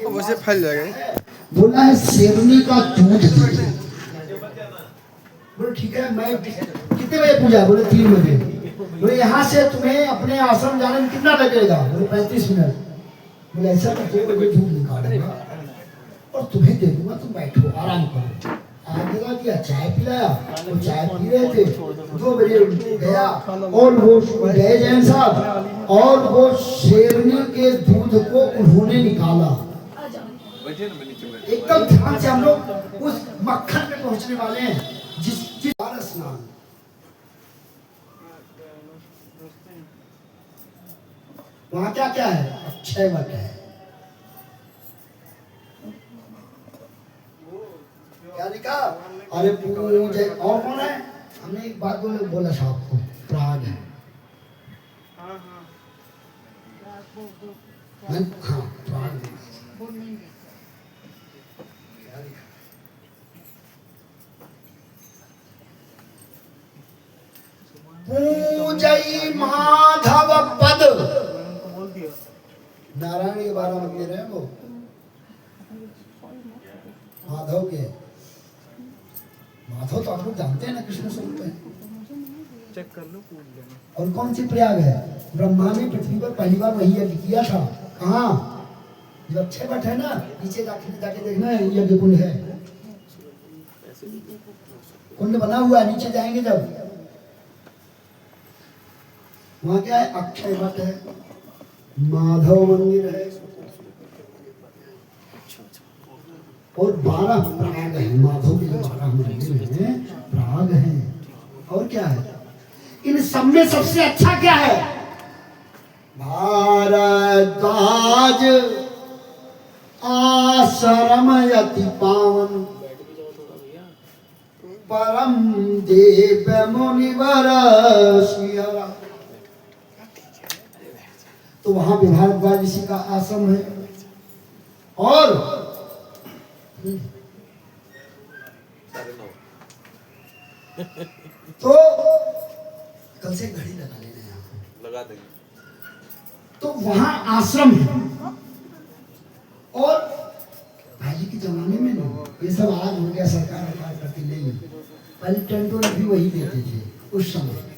वैसे फैल जाएगा। बोला है शेरनी का दूध दे। बोले ठीक है, मैं कितने बजे पूजा? बोले 3 बजे। बोले यहाँ से तुम्हें अपने आश्रम जाने में कितना लगेगा? बोले 35 मिनट। बोले ऐसा मैं 2 बजे दूध निकालूंगा और तुम्हें दे दूंगा, तुम बैठो आराम करो। आगे लगा दिया, चाय पिलाया, वो चाय पी रहे थे। 2 बजे गया और वो गए जैन साहब, और वो शेरनी के दूध को उन्होंने निकाला। एकदम ध्यान से हम लोग उस मक्खन पे पहुंचने वाले हैं, जिस स्नान। वहां क्या क्या है? अक्षय वट है। क्या लिखा? अरे पूजे। और कौन है? हमने एक बात बोला था आपको, प्राग है। हाँ, प्राग। पूजई माधव पद। नारायण के 12 मंदिर है वो, माधव के। माधव तो आप लोग जानते हैं ना, कृष्ण स्वरूप है। चेक कर लो, पूछ लेना। और कौन सी प्रयाग है? ब्रह्मा ने पृथ्वी पर पहली बार वही यज्ञ किया था। कहाँ? जो अक्षय वट है ना, नीचे जाके देखना, यज्ञ कुंड है। कुंड बना हुआ है, नीचे जाएंगे जब, वहां क्या है? अक्षय वट है, माधव मंदिर है, और 12 प्राग है। माधव के 12 मंदिर हैं, प्राग हैं। और क्या है? इन सब में सबसे अच्छा क्या है? भारद्वाज आश्रम यति पावन, परम देव मुनिवर शियरा। तो वहां पे भारद्वाज ऋषि का आश्रम है। और तो कल से घड़ी लगा लेना, यहाँ लगा देंगे। तो वहां आश्रम है। और पहले के जमाने में ना, ये सब आज हो गया, सरकार करती नहीं। पहले टेंटों भी वही देते थे उस समय।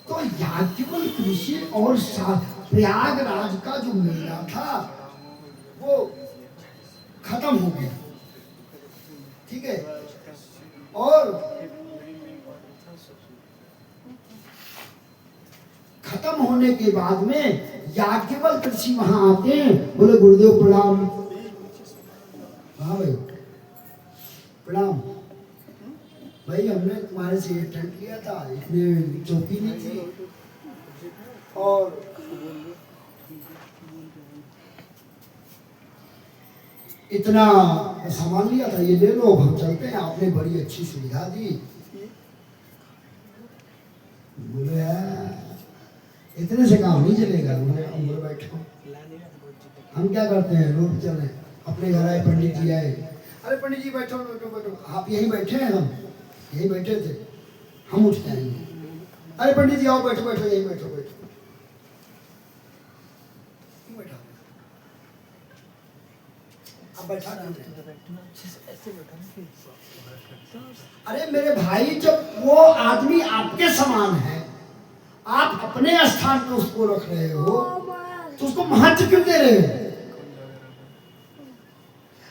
तो याज्ञवल्क्य ऋषि और प्रयागराज का जो मेला था वो खत्म हो गया, ठीक है। और खत्म होने के बाद में याज्ञवल्क्य ऋषि वहां आते हैं। बोले गुरुदेव प्रणाम। हाँ भाई प्रणाम। भाई हमने तुम्हारे से टेंट लिया था, इतने चौकी नहीं थी, और इतना सामान लिया था, ये ले लो, हम चलते हैं, आपने बड़ी अच्छी सुविधा दी। बोले इतने से काम नहीं चलेगा। बोले बैठो, हम क्या करते हैं, रोड चले, अपने घर आए, पंडित जी आए, अरे पंडित जी बैठो बैठो बैठो, आप यहीं बैठे हैं, हम यहीं बैठे थे, हम उठ जाएंगे। अरे पंडित जी आओ, बैठो बैठो, यहीं बैठो बैठो। अब बैठा दीजिए। अरे मेरे भाई, जब वो आदमी आपके समान है, आप अपने स्थान पे उसको रख रहे हो, तो उसको महत्व क्यों दे रहे हो?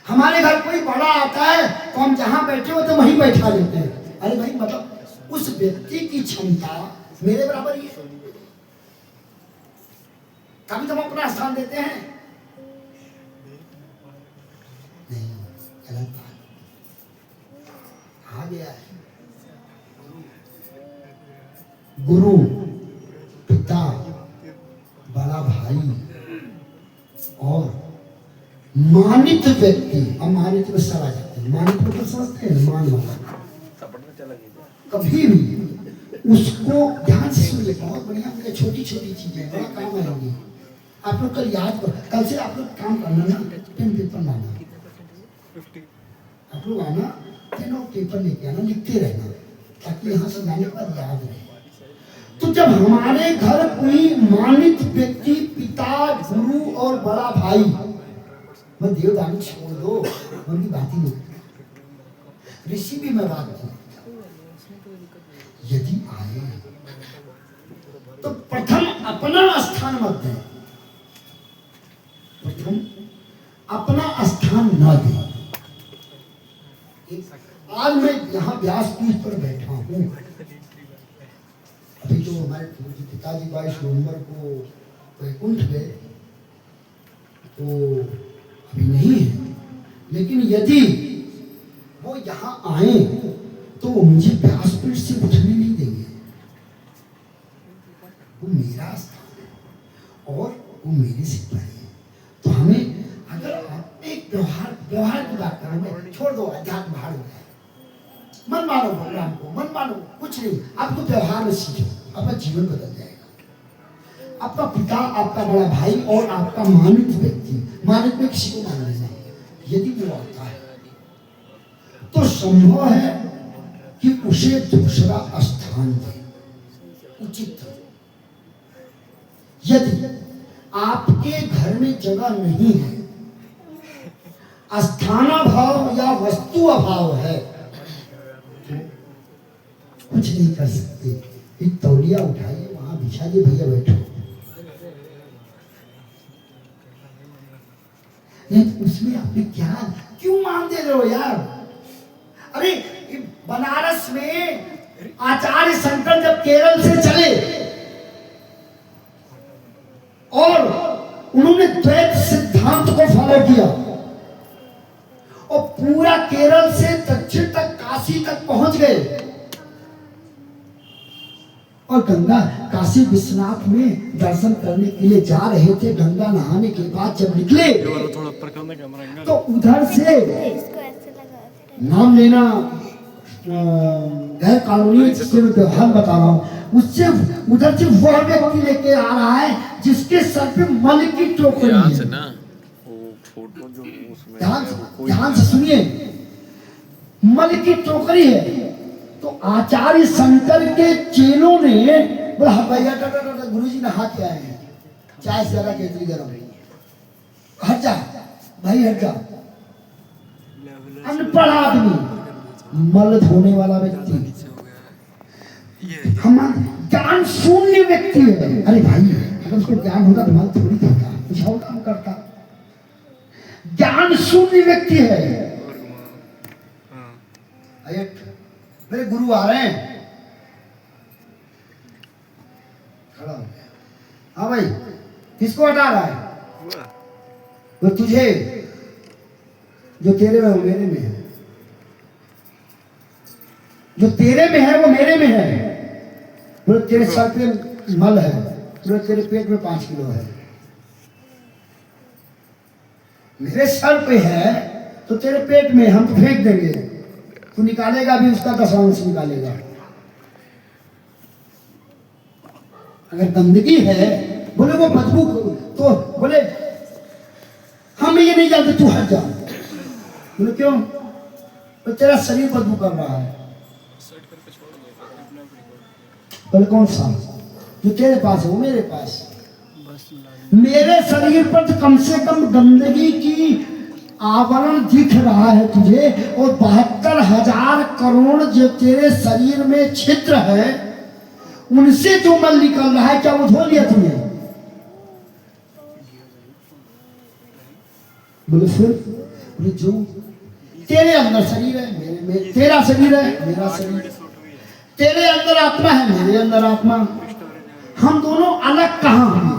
हमारे घर कोई बड़ा आता है तो हम जहां बैठे हो तो वहीं बैठा देते हैं। अरे भाई, मतलब उस व्यक्ति की क्षमता मेरे बराबर ही है, कभी तो हम अपना स्थान देते हैं। नहीं, गलत बात आ गया है। गुरु, पिता, बड़ा भाई और मानित व्यक्ति। अब मानित में सब आ जाते हैं। मानित को तो समझते हैं, मान वाला। कभी भी उसको ध्यान से सुनिए, बहुत बढ़िया बढ़िया छोटी छोटी चीजें बड़ा काम आएंगी। आप लोग कल याद करो, कल से आप लोग काम करना ना, पेन पेपर लाना। आप लोग आना, पेन और पेपर लेके आना, लिखते रहना, ताकि यहाँ से लाने पर याद रहे। तो जब हमारे घर कोई मानित व्यक्ति, पिता, गुरु और बड़ा भाई, मैं देवदानी छोड़ दो, उनकी बात ही नहीं, ऋषि भी मैं बात की, यदि आए तो प्रथम अपना स्थान मत दें, प्रथम अपना स्थान न दें। आज मैं यहाँ व्यासपीठ पर बैठा हूँ। अभी तो हमारे पिताजी 22 नवंबर को वैकुंठ गए, तो अभी नहीं है, लेकिन यदि वो यहाँ आए तो वो मुझे व्यासपीठ से उठने नहीं देंगे। वो मेरा स्थान है और वो मेरे से परे है। तो हमें, अगर आप एक व्यवहार की बात करें, मैं छोड़ दो अध्यात्म भाड़ हो जाए, मन मानो भगवान को, मन मानो कुछ नहीं, आपको व्यवहार में सीखो, आपका जीवन बदल जाएगा। आपका पिता, आपका बड़ा भाई और आपका मानित व्यक्ति, मानित में किसी को मान लेना, यदि वो आता है तो संभव है कि उसे दूसरा स्थान दे, उचित। यदि आपके घर में जगह नहीं है, स्थानाभाव या वस्तु अभाव है, तो कुछ नहीं कर सकते। एक तौलिया उठाइए, वहां बिछा दिए, भैया बैठो। उसमें आपने क्या क्यों मान दे रहे हो यार? अरे बनारस में आचार्य शंकर जब केरल से चले और उन्होंने द्वैत सिद्धांत को फॉलो किया और पूरा केरल से दक्षिण तक, काशी तक पहुंच गए, और गंगा, काशी विश्वनाथ में दर्शन करने के लिए जा रहे थे। गंगा नहाने के बाद जब निकले तो उधर से नाम लेना गैर कानूनी, जिससे मैं व्यवहार बता रहा हूँ, उससे उधर से वह व्यक्ति लेके आ रहा है जिसके सर पे मल की टोकरी है। ध्यान से सुनिए, मल की टोकरी है। तो आचार्य शंकर के चेलों ने बोला, भैया गुरु जी नहा के आए हैं, चाय से ज्यादा केतली गर्म, हट जा भाई, हट जा। अनपढ़ आदमी, मल धोने वाला व्यक्ति, हम ज्ञान शून्य व्यक्ति है। अरे भाई, अगर उसको ज्ञान होगा तो मल थोड़ी धोता, कुछ और काम करता। ज्ञान शून्य व्यक्ति है। मेरे गुरु आ रहे हैं, खड़ा हो गया। हाँ भाई, किसको हटा रहा है? वो तुझे, जो तेरे में वो मेरे में है, जो तेरे में है वो मेरे में है। बोले तेरे सर पे मल है, बोले तेरे पेट में 5 किलो है। मेरे सर पे है तो तेरे पेट में, हम तो फेंक देंगे, तू निकालेगा भी, उसका 10 निकालेगा। अगर गंदगी है, बोले वो बदबू, तो बोले हम ये नहीं जानते, तू हट जा। बोले क्यों? तो तेरा शरीर बदबू कर रहा है। बोले कौन सा? जो तेरे पास है वो मेरे पास। मेरे शरीर पर तो कम से कम गंदगी की आवरण दिख रहा है तुझे, और 72,000 करोड़ जो तेरे शरीर में छिद्र है उनसे जो मल निकल रहा है, क्या वो धो लिया तूने? बोले फिर? बोले जो तेरे अंदर शरीर है, मेरे में तेरा शरीर है, मेरा शरीर, तेरे अंदर आत्मा है, मेरे अंदर आत्मा, हम दोनों अलग कहाँ हुए?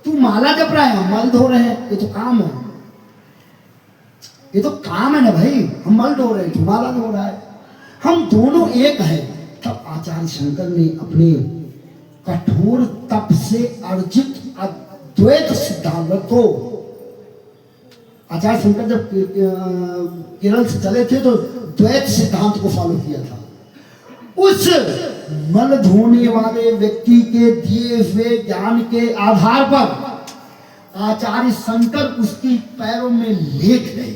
तू माला जप रहा है, हम मल धो रहे हैं, ये तो काम है, ये तो काम है ना भाई। हम मल धो रहे हैं, तू माला धो रहा है, हम दोनों एक है। तब आचार्य शंकर ने अपने कठोर तप से अर्जित अद्वैत सिद्धांत को, आचार्य शंकर जब केरल से चले थे तो द्वैत सिद्धांत को फॉलो किया था। उस मल धोने वाले व्यक्ति के दिए हुए ज्ञान के आधार पर आचार्य शंकर उसकी पैरों में लेट गए।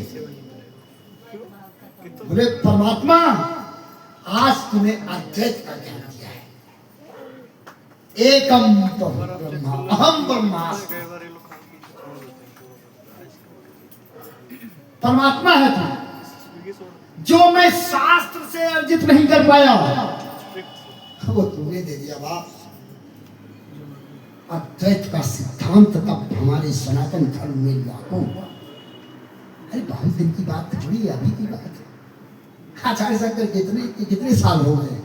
बोले परमात्मा, आज तूने अद्वैत का ज्ञान दिया है, एकम ब्रह्मा अहम ब्रह्मास्मि, परमात्मा है तू, जो मैं शास्त्र से अर्जित नहीं कर पाया वो तूने दे दिया बाप। अद्वैत का सिद्धांत तब हमारे सनातन धर्म में लागू हुआ। अरे बहुत दिन की बात थोड़ी है, अभी की बात है। आचार्य शंकर कितने साल हो गए?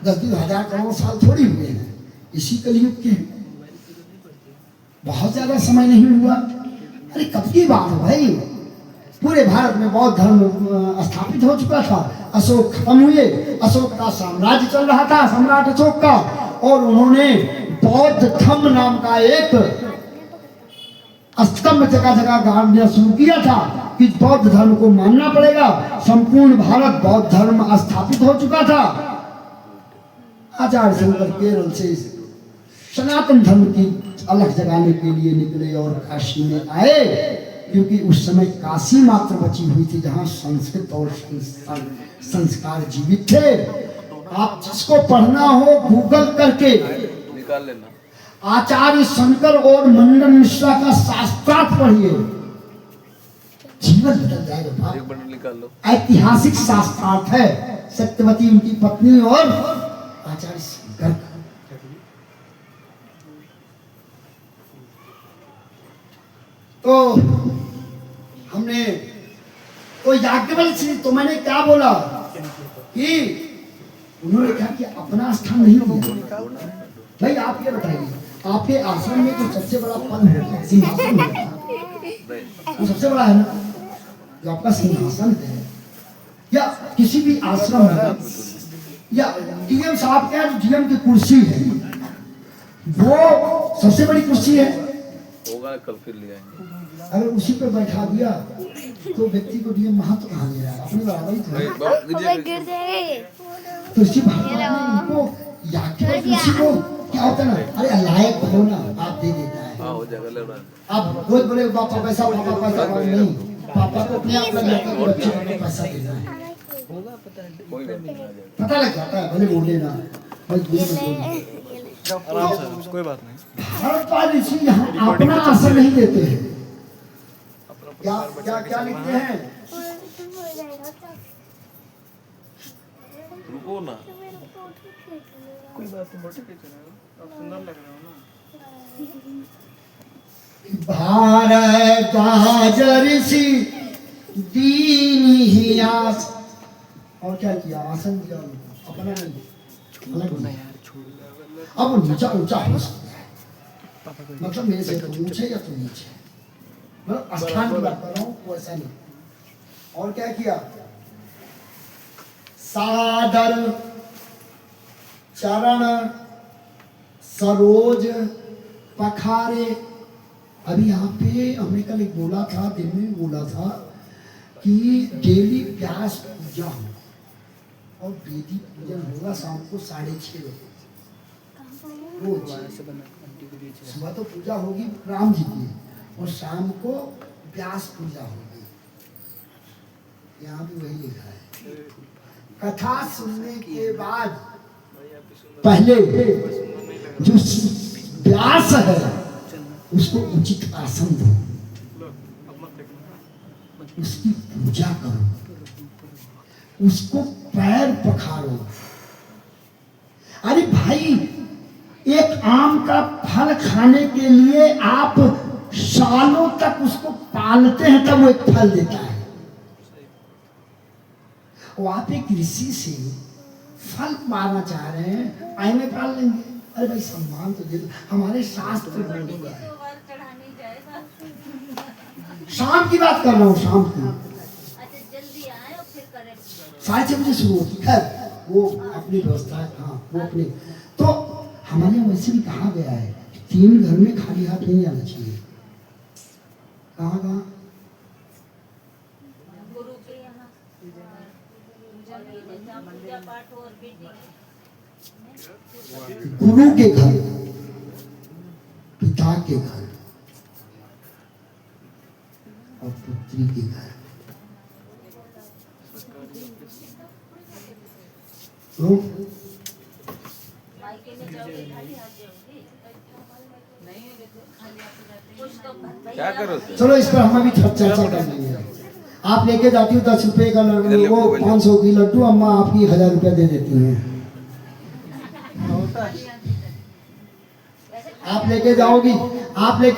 10,000 करोड़ साल थोड़ी हुए हैं, इसी कलयुग के, बहुत ज्यादा समय नहीं हुआ। अरे कब की बात है भाई? पूरे भारत में बौद्ध धर्म स्थापित हो चुका था, अशोक खत्म हुए, अशोक का साम्राज्य चल रहा था, सम्राट अशोक का, और उन्होंने बौद्ध धर्म नाम का एक स्तंभ जगह जगह गाड़ना शुरू किया था कि बौद्ध धर्म को मानना पड़ेगा। संपूर्ण भारत बौद्ध धर्म स्थापित हो चुका था। आचार्य शंकर केरल से सनातन धर्म की अलग जगाने के लिए निकले और काशी में आए, क्योंकि उस समय काशी मात्र बची हुई थी जहां संस्कृत और संस्कार जीवित थे। आप जिसको पढ़ना हो गूगल करके निकाल लेना, आचार्य शंकर और मंडन मिश्रा का शास्त्रार्थ पढ़िए, जीवन बदल जाएगा बाप। एक बंडल निकाल लो। ऐतिहासिक शास्त्रार्थ है, सत्यवती उनकी पत्नी और आचार्य शंकर का। तो हमने तो याज्ञवल्क्य तो मैंने क्या बोला कि उन्होंने कहा कि अपना स्थान नहीं लिया। भाई आप ये बताइए, आपके आश्रम में तो सबसे बड़ा पद है, सिंहासन है, वो सबसे बड़ा है ना, जो आपका सिंहासन है, या किसी भी आश्रम में, या डीएम साहब क्या डीएम की कुर्सी है, वो सबसे बड़ी कुर्सी है। होगा कल फिर ले आएंगे। अगर उसी पर बैठा दिया तो व्यक्ति को डीएम महत्व कहाँ दे रहा है? अपनी बराबरी तो है। तो इसी भाषा में इनको याज्ञवल्क्य को क्या होता है ना, अरे लायक बनो ना, आप दे देता है। हाँ हो जाएगा, ले रहा आप रोज बोले पापा पैसा नहीं, पापा को अपने आप लग जाता है बच्चे को पैसा देना है, कोई बात नहीं, आ जाएगा। पता लग जाता है, भले बोले ना आराम से, कोई बात नहीं। भारत पाल ऋषि यहाँ अपना आसन नहीं देते हैं। क्या क्या क्या लिखते हैं? रुको ना, कोई बात नहीं, फोटो खींचना, आप सुंदर लग रहे हो ना। भारत बाज ऋषि दीन ही आस, और क्या किया? आसन दिया उनको, अपना नहीं, अलग नहीं। अब नीचा ऊंचा हो सकता है, मतलब मेरे से तो ऊंचे या तो नीचे, मतलब स्थान की बात कर रहा हूँ, वो ऐसा नहीं। और क्या किया? सादर चरण सरोज पखारे। अभी यहाँ पे हमने कल एक बोला था, दिन में बोला था कि डेली व्यास पूजा हो और वेदी पूजन होगा शाम को 6:30 बजे रोज। सुबह तो पूजा होगी राम जी की और शाम को व्यास पूजा होगी। यहाँ भी वही लिखा है। कथा सुनने के बाद पहले जो व्यास है उसको उचित आसन दो, उसकी पूजा करो, उसको पैर पखारो। अरे भाई, एक आम का फल खाने के लिए आप सालों तक उसको पालते हैं तब वो एक फल देता है। वो आप एक ऋषि से फल पाना चाह रहे हैं, आए में पाल लेंगे। अरे भाई सम्मान तो दे दो, हमारे शास्त्र में होगा है। शाम की बात कर रहा हूँ, शाम की 6:30 बजे शुरू होती है। वो अपनी व्यवस्था है, हाँ वो अपनी। तो हमारे यहाँ वैसे भी कहा गया है कि 3 घर में खाली हाथ नहीं आना चाहिए। कहाँ कहाँ? गुरु के घर, पिता के घर और पुत्री के घर। तो क्या करो? चलो इस पर हम अभी चर्चा कर लेंगे। आप लेके जाती हो 10 रुपए का लड्डू, वो 500 की लड्डू, अम्मा आपकी 1000 रुपया दे देती हैं। आप लेके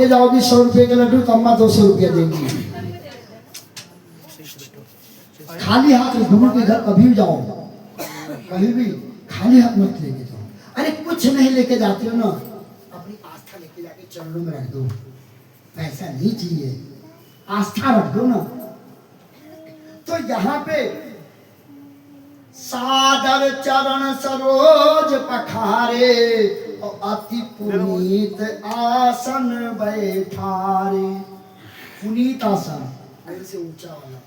जाओगी 100 रुपए के लड्डू तो अम्मा 200 रुपया देंगी। खाली हाथ गुरु के घर कभी भी जाओ, कभी भी खाली हाथ मत लेके जाओ। अरे कुछ नहीं लेके जाते हो ना, अपनी आस्था लेके जाके चरणों में रख दो। पैसा नहीं चाहिए, आस्था रख दो ना। तो यहाँ पे सादर चरण सरोज पखारे और अति पुनीत आसन बैठारे। पुनीत आसन, मेरे से ऊंचा वाला।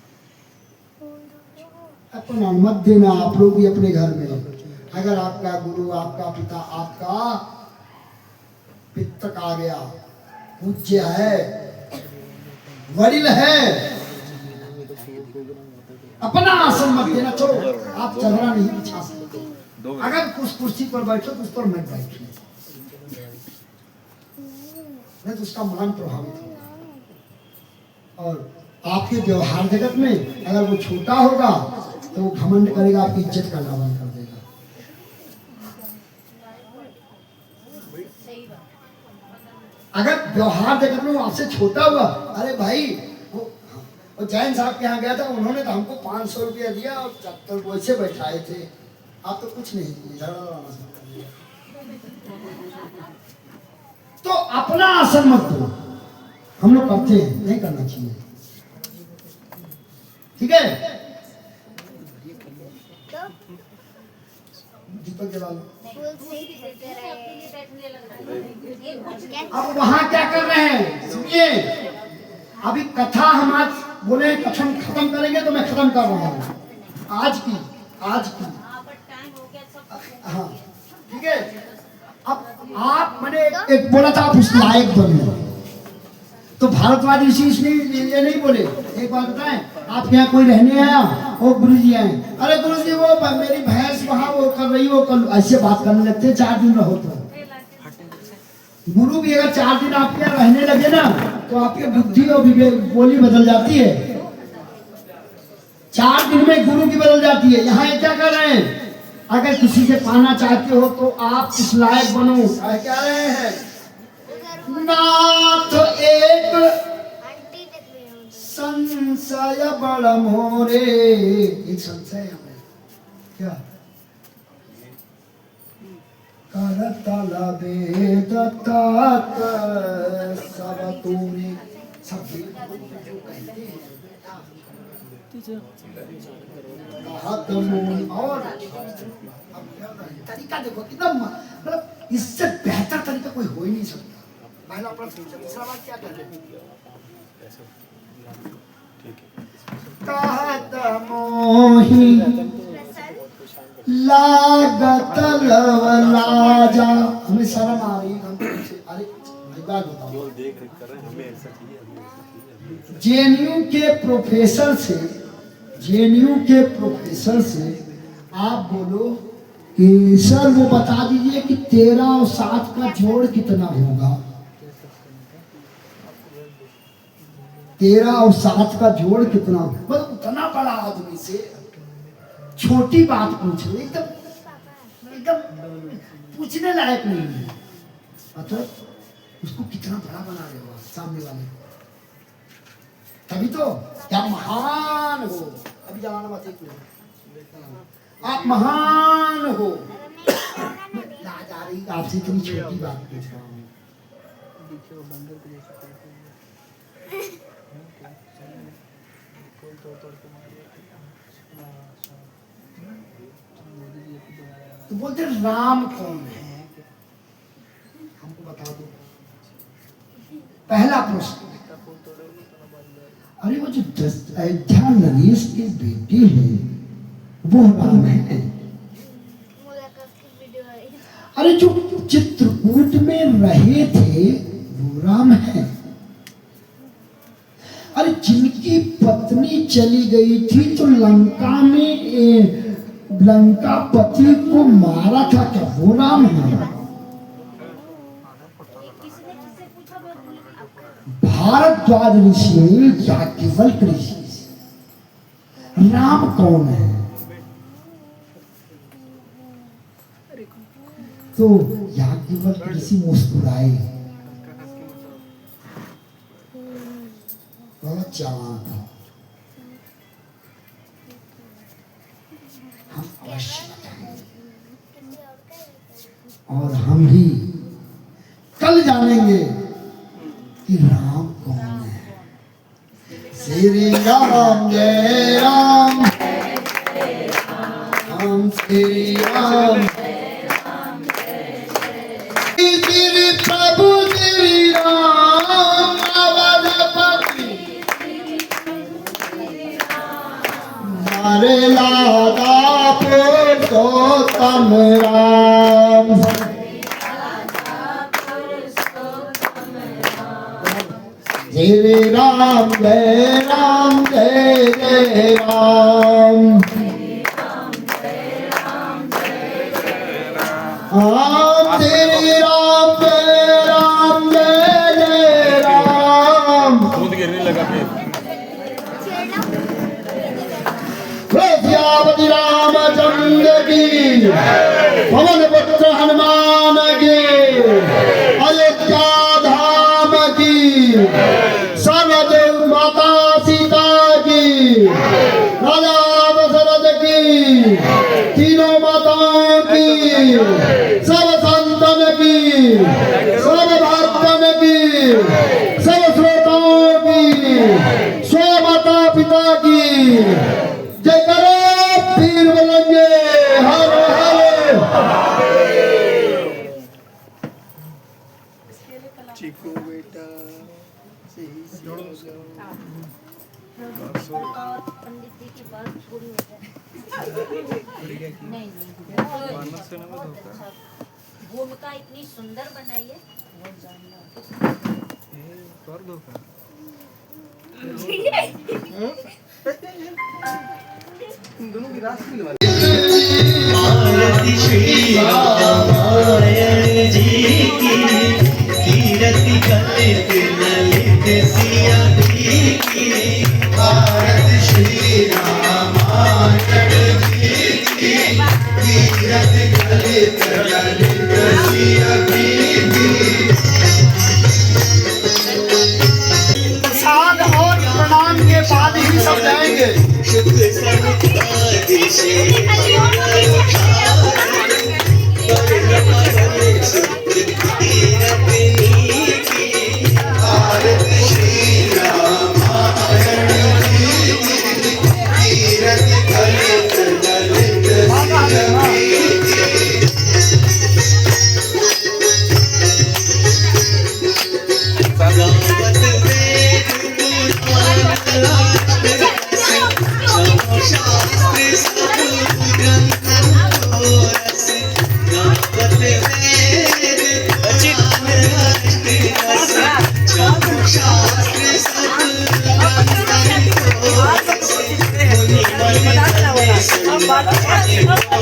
अपना मत देना आप लोग भी अपने घर में। अगर आपका गुरु, आपका पिता, आपका पितृ आ गया, पूज्य है, वरिल है, अपना आसन मत देना। चलो आप चदरा नहीं बिछा सकते, अगर उस कुर्सी पर बैठो तो उस पर मत बैठिए, नहीं तो उसका मान प्रभावित होगा। और आपके व्यवहार जगत में अगर वो छोटा होगा तो वो घमंड करेगा, आपकी इज्जत का लावन कर देगा। अगर व्यवहार जगत में वो आपसे छोटा हुआ, अरे भाई वो जैन साहब के यहाँ गया था, उन्होंने तो हमको 500 रुपया दिया और 70 वैसे बैठाए थे। आप तो कुछ नहीं किए, तो अपना आसन मत दो। हम लोग करते हैं, नहीं करना चाहिए, ठीक है। दीपक जला लो। अब वहां क्या कर रहे हैं सुनिए। अभी कथा हम आज बोले कथन खत्म करेंगे तो मैं खत्म कर रहा हूँ आज की। हाँ ठीक है। अब आप मैंने एक बोला था आप उस लायक बनो, तो भारतवादी ऋषि इसलिए ये नहीं बोले। एक बात बताएं, आपके यहाँ कोई रहने आया, वो गुरु जी आए, अरे गुरु जी वो मेरी भैंस वहाँ वो कर रही, वो कर, ऐसे बात करने लगते। 4 दिन रहो तो गुरु भी अगर 4 दिन आपके यहाँ रहने लगे ना तो आपकी बुद्धि और बोली बदल जाती है। 4 दिन में गुरु की बदल जाती है। यहाँ क्या कर रहे हैं, अगर किसी से पाना चाहते हो तो आप इस लायक बनो। क्या रहे हैं नाथ एक संशय बड़ मोरे। एक संशय है क्या, करतल वेद तात सब तूने सब जो कहते हैं और तरीका देखो कितना, मतलब इससे बेहतर तरीका कोई हो ही नहीं सकता। पहला प्रश्न, दूसरा बात क्या कर रहे कहत मोही लागत लवलाजा। हमें शर्म आ रही है। अरे बात बताओ, जेएनयू के प्रोफेसर से आप बोलो कि सर वो बता दीजिए कि 13 और 7 का जोड़ कितना होगा। 13 और 7 का जोड़ कितना, मतलब उतना बड़ा आदमी से छोटी बात पूछ लो, एकदम एकदम पूछने लायक नहीं है, मतलब उसको कितना बड़ा बना रहे हो आप सामने वाले को। तभी तो क्या महान हो, अभी जमाना बात एक मिनट, आप महान हो। लाज आ रही आपसे, इतनी छोटी बात पूछ रहा हूँ। तो बोलते राम कौन है, हमको बता दो। पहला प्रश्न, अरे वो जो अयोध्या नरेश की बेटी है वो राम है। अरे जो चित्रकूट में रहे थे वो राम है। अरे जिनकी पत्नी चली गई थी तो लंका में लंकापति को मारा था, क्या वो राम है? भारद्वाज ऋषि या केवल ऋषि, राम कौन है? तो याज्ञवल्क ऋषि मुस्कुराए, बहुत चालाक है, हम अवश्य बताएंगे और हम भी कल जानेंगे कि राम कौन है। श्री राम जय राम, राम श्री राम, प्रभु श्री राम अवधपति, हरे लादा पुरुषोत्तम राम। श्री राम जय राम, जय जय राम, राम श्री राम जय राम, जय जय राम। दूध गिरने लगा फिर। प्रजापति रामचंद्र की, पवन पुत्र हनुमान की, अयोध्या धाम की, सर्वदेव माता सीता की, राजा दशरथ की, तीनों माताओं की, सब संतन की, सब भक्तन की, सब श्रोताओं की, स्व माता पिता की जय करो। पीर बोलेंगे हर हर। चीकू बेटा और पंडित जी की बात पूरी हो जाए। नहीं भूमिका इतनी सुंदर बनाई है, दोनों की रास की लगा। आरती श्री रामायण जी की, कीरति कलित ललित सिया दी की। आरती श्री रामायण जी की, कीरति कलित ललित सिया दी की। प्रसाद और प्रणाम के बाद ही सब जाएंगे। शुभ संपादि से बता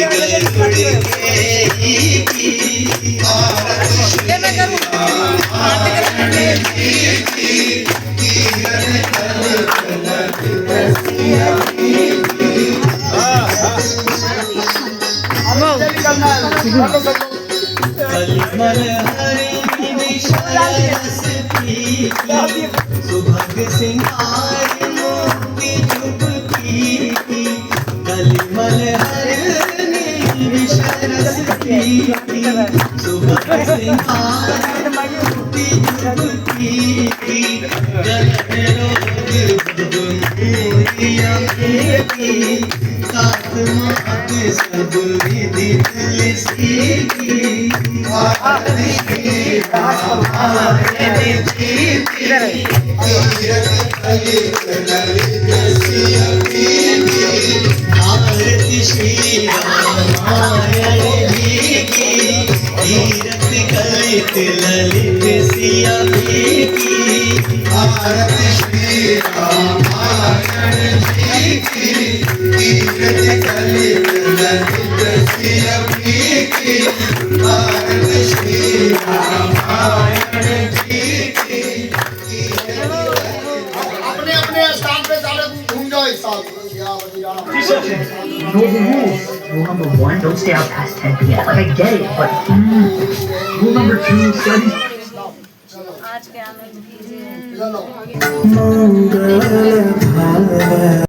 गरुड़ के की ये मैं करूँ कलिमल हरि विषयस की सुभग सिंगार मोती चुपकी कलिमल हरि विषयस की सुभग सिंगार मोती चुपकी गगन रोग दुनिया की साथ मात सब विधि तुलसी आरती श्री रामायण जी की तीरथ कलित ललित सिया की आरती श्री रामायण जी की तीरथ कलित ललित सिया की आरती श्री रामायण जी की अपने अपने स्थान पे सारे घूम जाओ एक साथ Rule number 1, don't stay out past 10 p.m. Like, I get it, but rule number 2, study. आज के आनंद कीजिए चलो मंगल भाव